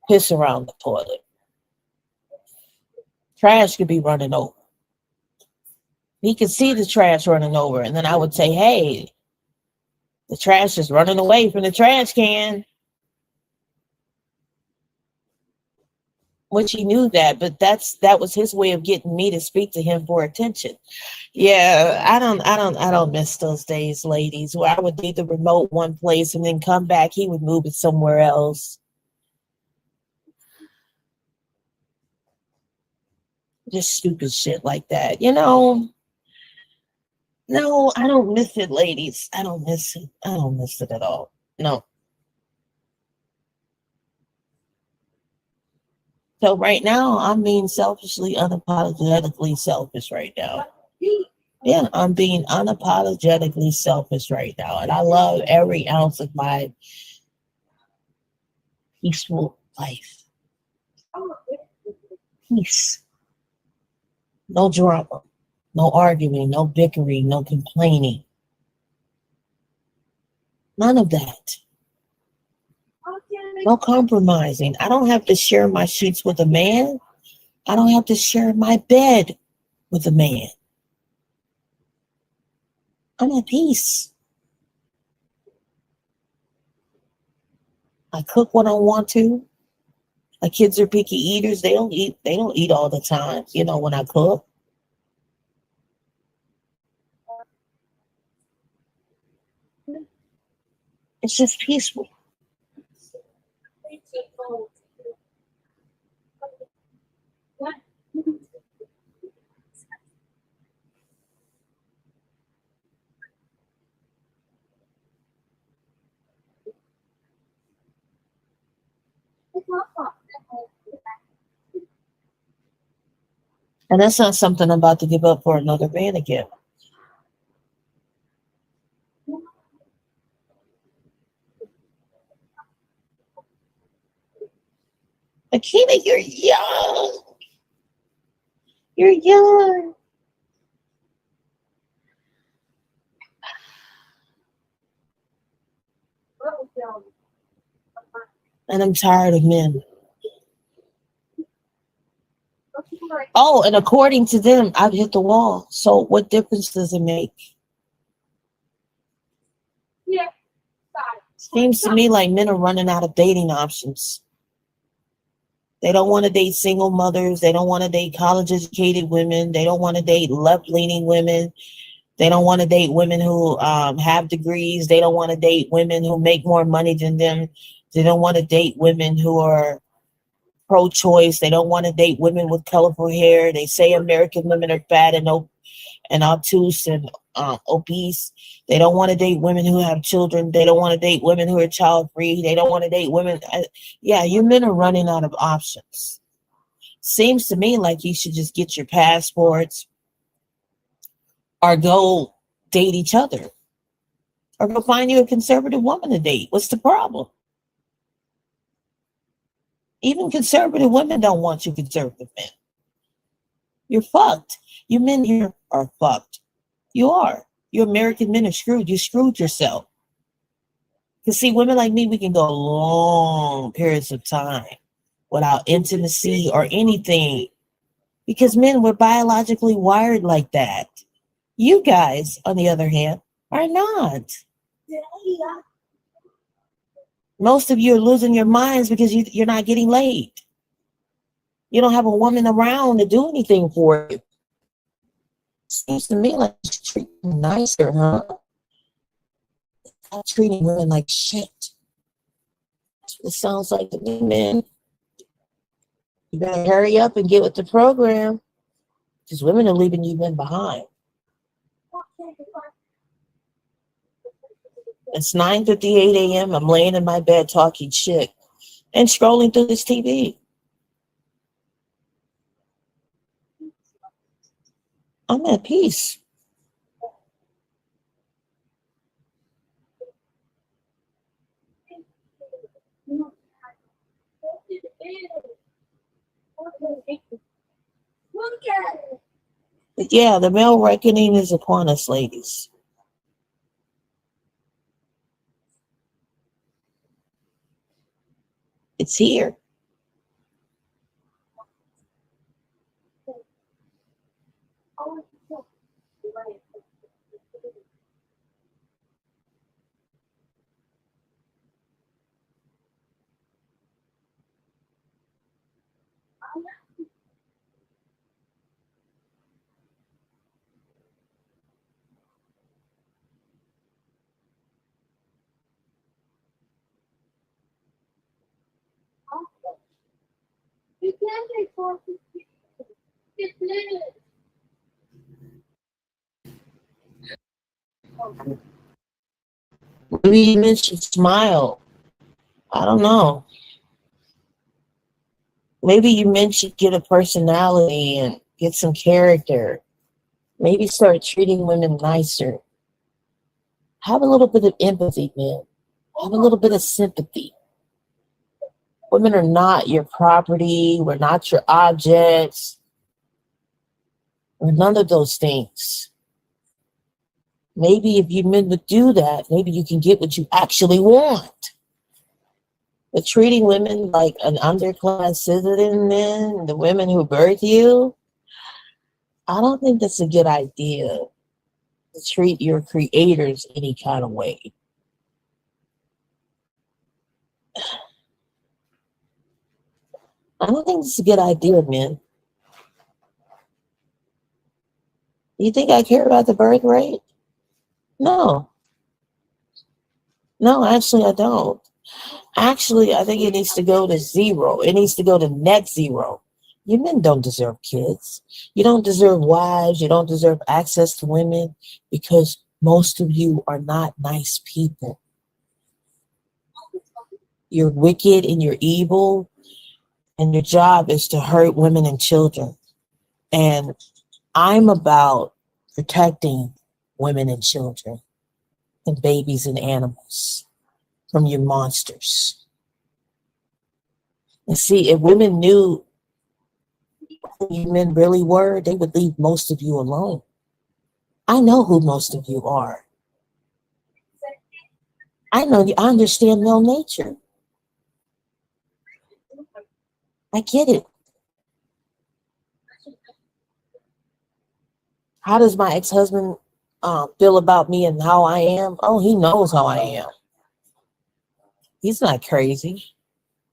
Piss around the toilet. Trash could be running over. He could see the trash running over, and then I would say, hey, the trash is running away from the trash can. Which he knew that, but that was his way of getting me to speak to him for attention. Yeah, I don't miss those days, ladies, where I would leave the remote one place and then come back, he would move it somewhere else. Just stupid shit like that. You know, no, I don't miss it, ladies. I don't miss it. I don't miss it at all. No. So right now, I'm being selfishly, unapologetically selfish right now. Yeah, I'm being unapologetically selfish right now. And I love every ounce of my peaceful life. Peace. No drama. No arguing. No bickering. No complaining. None of that. No compromising. I don't have to share my sheets with a man. I don't have to share my bed with a man. I'm at peace. I cook when I want to. My kids are picky eaters. They don't eat all the time, you know, when I cook. It's just peaceful. And that's not something I'm about to give up for another man again. Akina, you're young. You're young. And I'm tired of men. Oh, and according to them, I've hit the wall. So what difference does it make? Seems to me like men are running out of dating options. They don't want to date single mothers. They don't want to date college educated women. They don't want to date left leaning women. They don't want to date women who have degrees. They don't want to date women who make more money than them. They don't want to date women who are pro-choice. They don't want to date women with colorful hair. They say American women are fat and obtuse and obese. They don't want to date women who have children. They don't want to date women who are child free. They don't want to date women. Yeah, you men are running out of options. Seems to me like you should just get your passports or go date each other or go find you a conservative woman to date. What's the problem? Even conservative women don't want you conservative men. You're fucked. You men here are fucked. You are. You American men are screwed. You screwed yourself. Because see, women like me, we can go long periods of time without intimacy or anything. Because men were biologically wired like that. You guys, on the other hand, are not. Most of you are losing your minds because you're not getting laid. You don't have a woman around to do anything for you. Seems to me like you should treat them nicer, huh? Not treating women like shit. It sounds like to me, man. You better hurry up and get with the program because women are leaving you men behind. It's 9:58 a.m. I'm laying in my bed talking shit and scrolling through this TV. I'm at peace. But yeah, the male reckoning is upon us, ladies. It's here. Maybe you mentioned smile. I don't know. Maybe you mentioned get a personality and get some character. Maybe start treating women nicer. Have a little bit of empathy, man. Have a little bit of sympathy. Women are not your property. We're not your objects. We're none of those things. Maybe if you meant to do that, maybe you can get what you actually want. But treating women like an underclass citizen, men, the women who birth you, I don't think that's a good idea to treat your creators any kind of way. I don't think it's a good idea, man. You think I care about the birth rate? No. No, actually, I don't. Actually, I think it needs to go to zero. It needs to go to net zero. You men don't deserve kids. You don't deserve wives. You don't deserve access to women because most of you are not nice people. You're wicked and you're evil, and your job is to hurt women and children. And I'm about protecting women and children and babies and animals from you monsters. And see, if women knew who you men really were, they would leave most of you alone. I know who most of you are. I know you. I understand male nature. I get it. How does my ex-husband feel about me and how I am? Oh, he knows how I am. He's not crazy.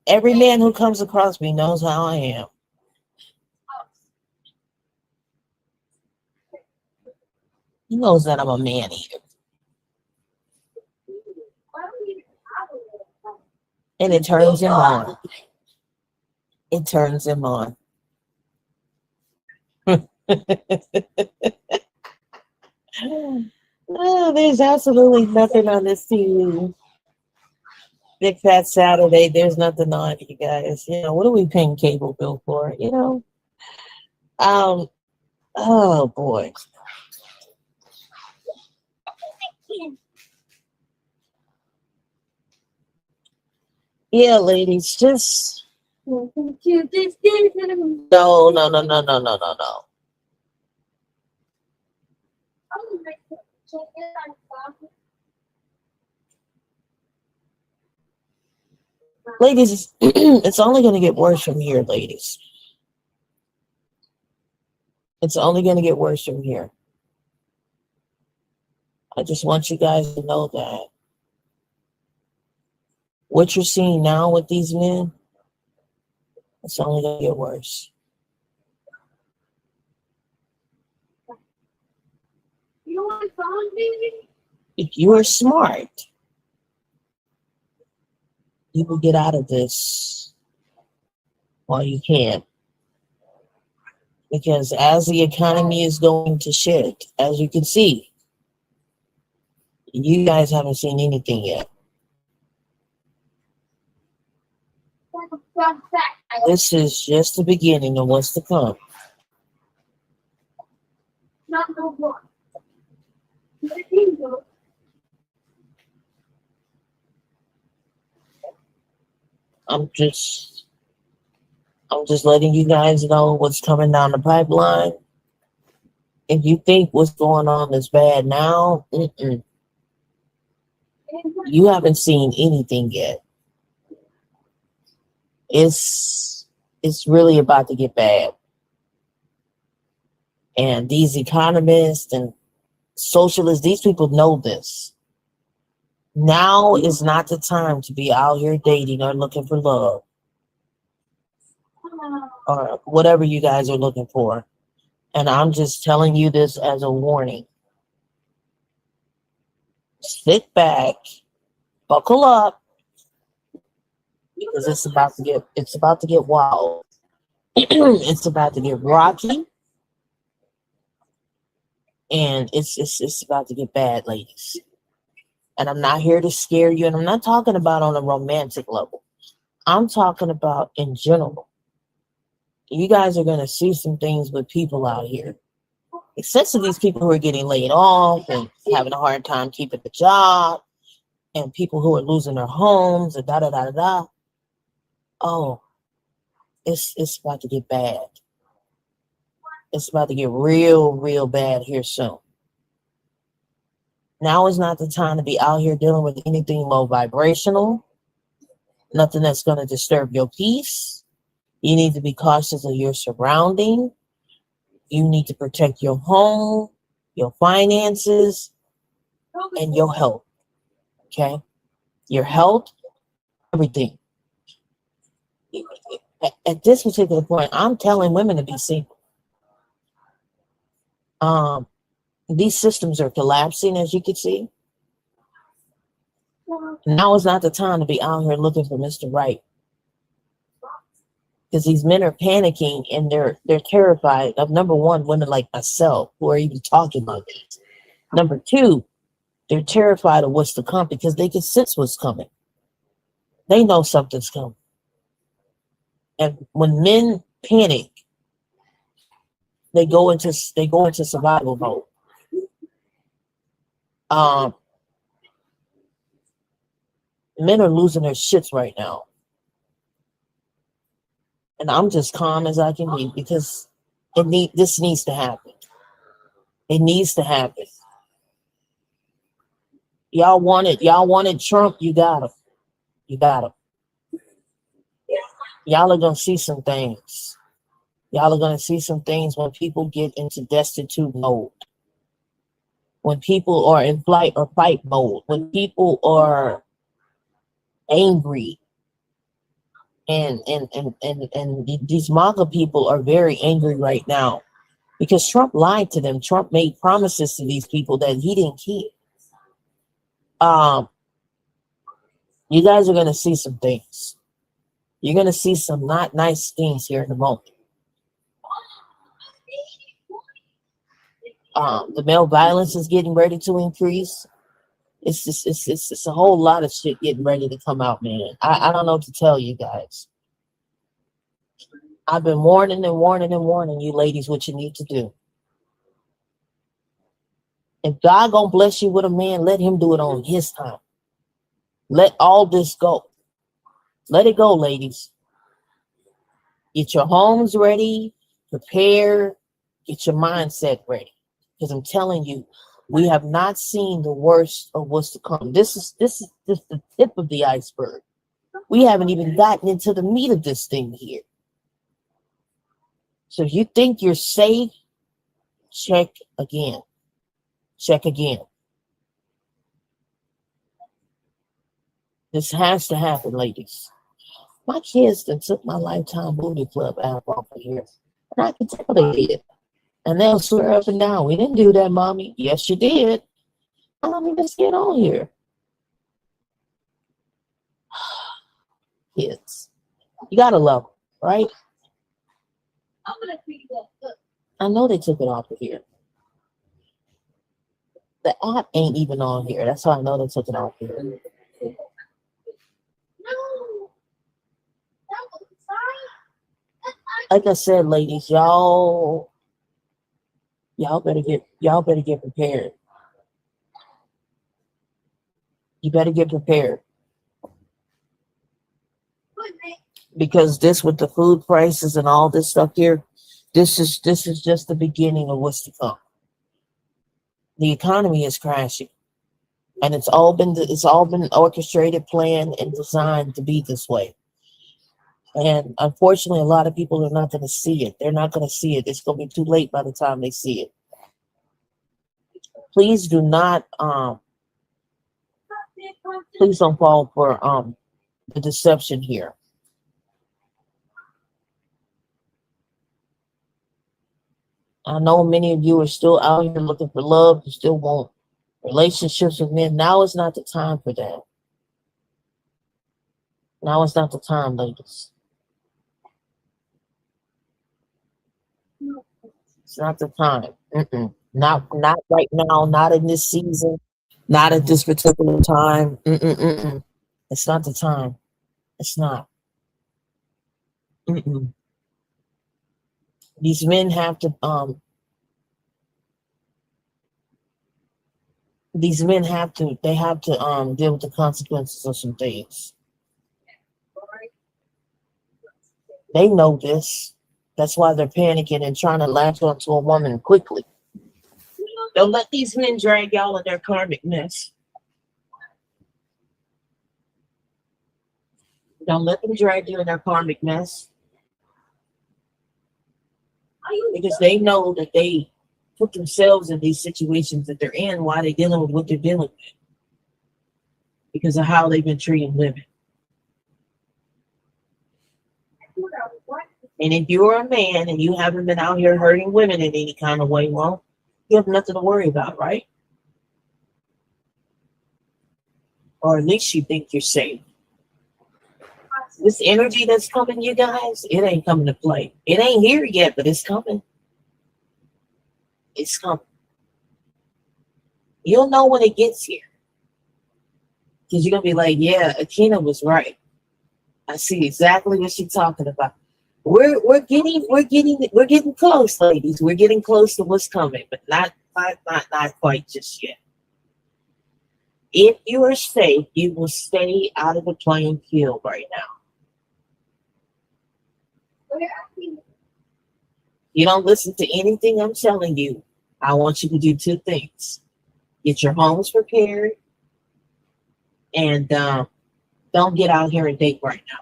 Every man who comes across me knows how I am. He knows that I'm a man eater. And it turns him on. It turns him on. Oh, there's absolutely nothing on this TV. Big Fat Saturday, there's nothing on, you guys. You know, what are we paying cable bill for? You know? Oh boy. Yeah, ladies, just no, no, no, no, no, no, no, no. Ladies, it's only going to get worse from here, ladies. It's only going to get worse from here. I just want you guys to know that what you're seeing now with these men, it's only going to get worse. If you are smart, you will get out of this while you can. Because as the economy is going to shit, as you can see, you guys haven't seen anything yet. This is just the beginning of what's to come. I'm just letting you guys know what's coming down the pipeline. If you think what's going on is bad now, you haven't seen anything yet. It's really about to get bad. And these economists and socialists, these people know this. Now is not the time to be out here dating or looking for love or whatever you guys are looking for. And I'm just telling you this as a warning. Sit back, buckle up, because it's about to get wild. It's about to get rocky. And it's about to get bad, ladies. And I'm not here to scare you, and I'm not talking about on a romantic level. I'm talking about in general. You guys are going to see some things with people out here. Especially these people who are getting laid off and having a hard time keeping a job, and people who are losing their homes and da da da da da. Oh, it's about to get bad. It's about to get real bad here soon. Now is not the time to be out here dealing with anything low vibrational, nothing that's going to disturb your peace. You need to be cautious of your surrounding. You need to protect your home, your finances, and your health. Okay? Your health, everything. At this particular point, I'm telling women to be single. These systems are collapsing, as you can see. Now is not the time to be out here looking for Mr. Right, because these men are panicking and they're terrified of, number one, women like myself who are even talking about this. Number two, they're terrified of what's to come because they can sense what's coming. They know something's coming. And when men panic, they go into survival mode. Men are losing their shits right now. And I'm just calm as I can be because this needs to happen. It needs to happen. Y'all wanted Trump, you got him. You got him. Y'all are gonna see some things. Y'all are gonna see some things when people get into destitute mode. When people are in flight or fight mode. When people are angry. And these MAGA people are very angry right now because Trump lied to them. Trump made promises to these people that he didn't keep. You guys are going to see some things. You're going to see some not nice things here in a moment. The male violence is getting ready to increase. It's a whole lot of shit getting ready to come out, man. I don't know what to tell you guys. I've been warning you ladies what you need to do. If God gonna bless you with a man, let him do it on his time. Let all this go. Let it go, ladies. Get your homes ready, prepare, get your mindset ready. Because I'm telling you, we have not seen the worst of what's to come. This is just the tip of the iceberg. We haven't even gotten into the meat of this thing here. So if you think you're safe, check again. Check again. This has to happen, ladies. My kids that took my Lifetime Booty Club app off of here. And I can tell they did. And they'll swear up and down, we didn't do that, mommy. Yes, you did. Mommy, let's get on here. Kids. You gotta love them, right? I know they took it off of here. The app ain't even on here. That's how I know they took it off here. Like I said, ladies, y'all better get prepared. You better get prepared. Because this with the food prices and all this stuff here, this is just the beginning of what's to come. The economy is crashing. And it's all been orchestrated, planned, and designed to be this way. And unfortunately, a lot of people are not going to see it. They're not going to see it. It's going to be too late by the time they see it. Please do not, please don't fall for the deception here. I know many of you are still out here looking for love. You still want relationships with men. Now is not the time for that. Now is not the time, ladies. It's not the time. Not right now, not in this season, not at this particular time. Mm-mm-mm-mm. It's not the time. It's not. Mm-mm. These men have to they have to deal with the consequences of some things. They know this. That's why they're panicking and trying to latch onto a woman quickly. Don't let these men drag y'all in their karmic mess. Don't let them drag you in their karmic mess, because they know that they put themselves in these situations that they're in while they're dealing with what they're dealing with because of how they've been treating women. And if you're a man and you haven't been out here hurting women in any kind of way, well, you have nothing to worry about, right? Or at least you think you're safe. This energy that's coming, you guys, it ain't coming to play. It ain't here yet, but it's coming. It's coming. You'll know when it gets here. Because you're gonna be like, yeah, Akina was right. I see exactly what she's talking about. We're getting close, ladies. We're getting close to what's coming, but not quite just yet. If you are safe, you will stay out of the playing field right now. You don't listen to anything I'm telling you. I want you to do two things: get your homes prepared, and don't get out here and date right now.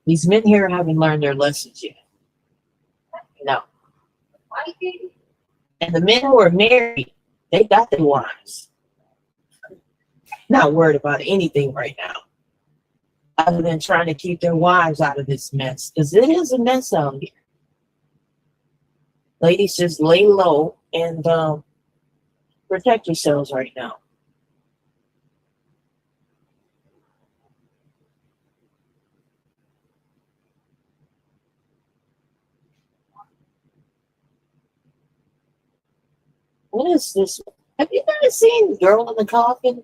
These men here haven't learned their lessons yet. No. And the men who are married, they got their wives. Not worried about anything right now, other than trying to keep their wives out of this mess. Because it is a mess out here. Ladies, just lay low and protect yourselves right now. What is this? Have you guys seen Girl in the Coffin?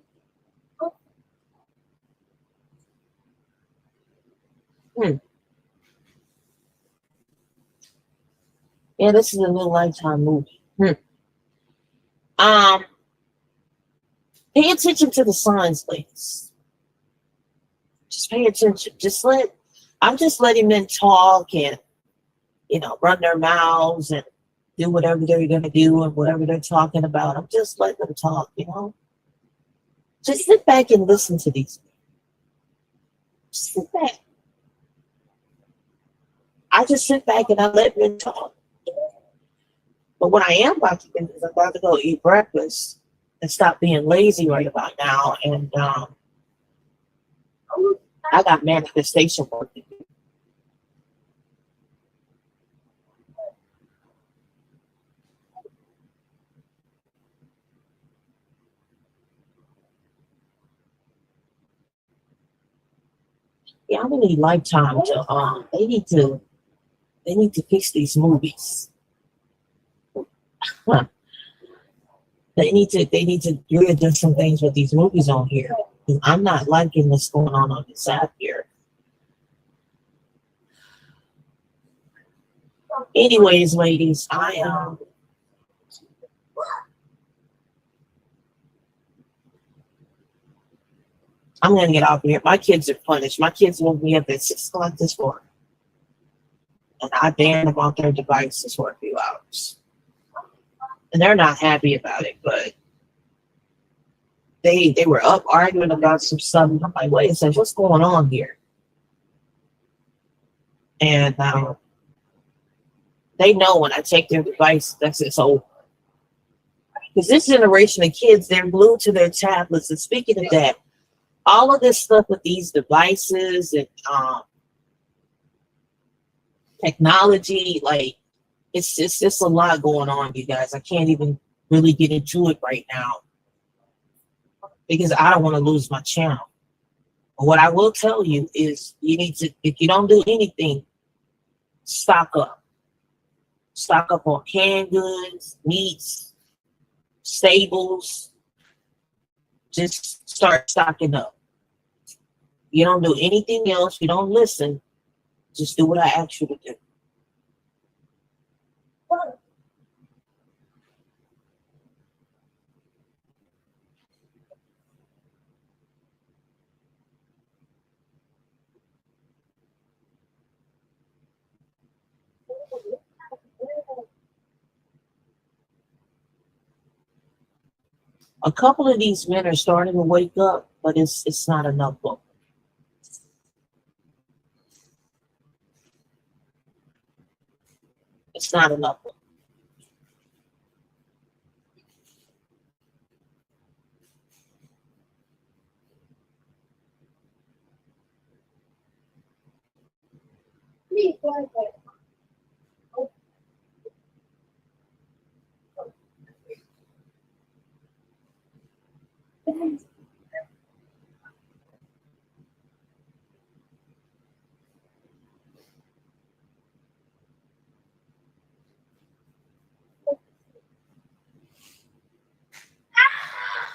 Hmm. Yeah, this is a new Lifetime movie. Um, Pay attention to the signs, ladies. Just pay attention. I'm just letting men talk and run their mouths and do whatever they're gonna do and whatever they're talking about. I'm just letting them talk. Just sit back and listen to these. Just sit back. I just sit back and I let men talk. But what I am about to do is I'm about to go eat breakfast and stop being lazy right about now. And I got manifestation work to do. Yeah, I'm gonna need Lifetime to they need to fix these movies. Huh. They need to readjust some things with these movies on here. I'm not liking what's going on this app here. Anyways, ladies, I'm gonna get off here. My kids are punished. My kids woke me up at 6 o'clock this morning, and I banned them off their devices for a few hours. And they're not happy about it, but they were up arguing about some stuff. I'm like, wait a second, what's going on here? And they know when I take their device, it's over. Because this generation of kids, they're glued to their tablets. And speaking of that, all of this stuff with these devices and technology, like it's just a lot going on, you guys. I can't even really get into it right now because I don't want to lose my channel. But what I will tell you is you need to, if you don't do anything, stock up. Stock up on canned goods, meats, staples. Just start stocking up. You don't do anything else. You don't listen. Just do what I ask you to do. A couple of these men are starting to wake up, but it's not enough of them. It's not enough of them.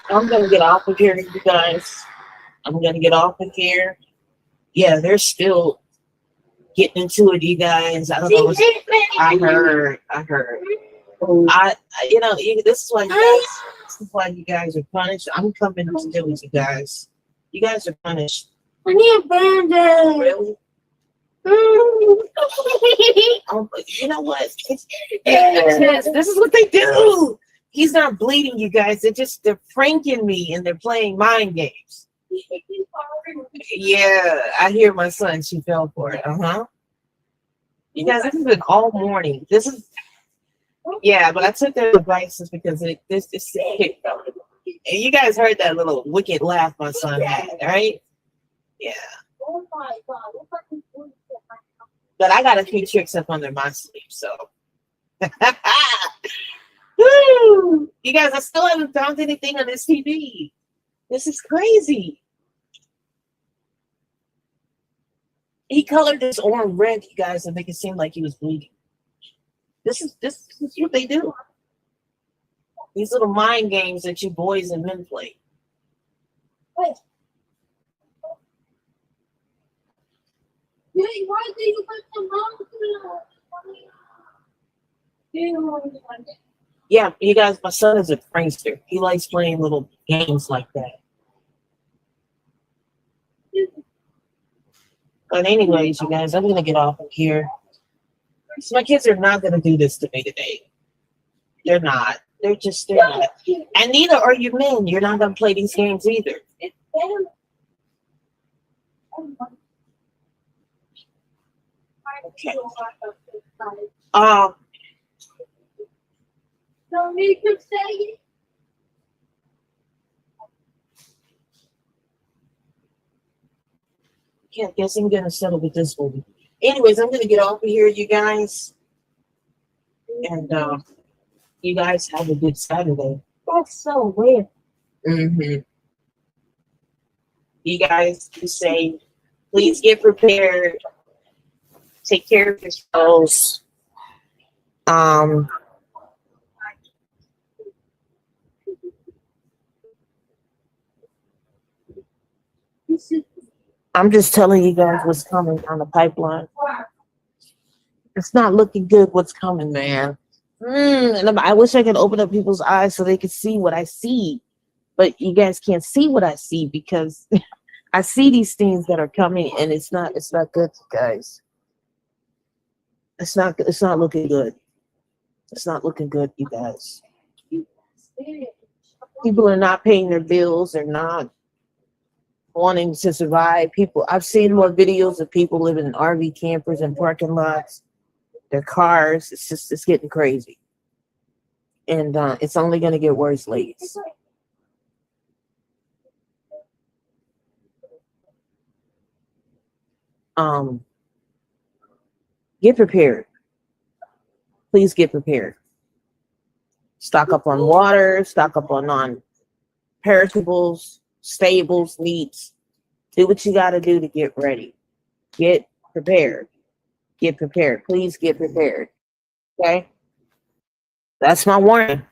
I'm gonna get off of here, you guys. I'm gonna get off of here. Yeah, they're still getting into it, you guys. I don't know. I heard. This is why you guys. This is why you guys are punished. I'm coming to deal with you guys. You guys are punished. I need a band-aid. Really? You know what? This is what they do. He's not bleeding, you guys. They're pranking me and they're playing mind games. Yeah, I hear my son. She fell for it. You guys, this has been all morning. Yeah, but I took their devices because this is sick. And you guys heard that little wicked laugh my son had, right? Yeah. But I got a few tricks up under my sleeve, so. Woo! You guys, I still haven't found anything on this TV. This is crazy. He colored this orange red, you guys, to make it seem like he was bleeding. This is what they do. These little mind games that you boys and men play. Why do you put the Yeah, you guys, my son is a prankster. He likes playing little games like that. But anyways, you guys, I'm going to get off of here. So my kids are not going to do this to me today. They're not. They're not. And neither are you men. You're not going to play these games either. Okay. Don't need to say it. Yeah, I guess I'm gonna settle with this one. Anyways, I'm gonna get off of here, you guys. And you guys have a good Saturday. That's so weird. You guys be safe. Please get prepared. Take care of yourselves. I'm just telling you guys what's coming down the pipeline. It's not looking good what's coming, man. And I wish I could open up people's eyes so they could see what I see. But you guys can't see what I see because I see these things that are coming and it's not good, guys. It's not looking good. It's not looking good, you guys. People are not paying their bills. They're not wanting to survive. I've seen more videos of people living in RV campers and parking lots, their cars. It's getting crazy. And it's only going to get worse, ladies. Get prepared. Please get prepared. Stock up on water, stock up on non-perishables, staples, meats. Do what you got to do to get ready. Get prepared. Get prepared. Please get prepared. Okay? That's my warning.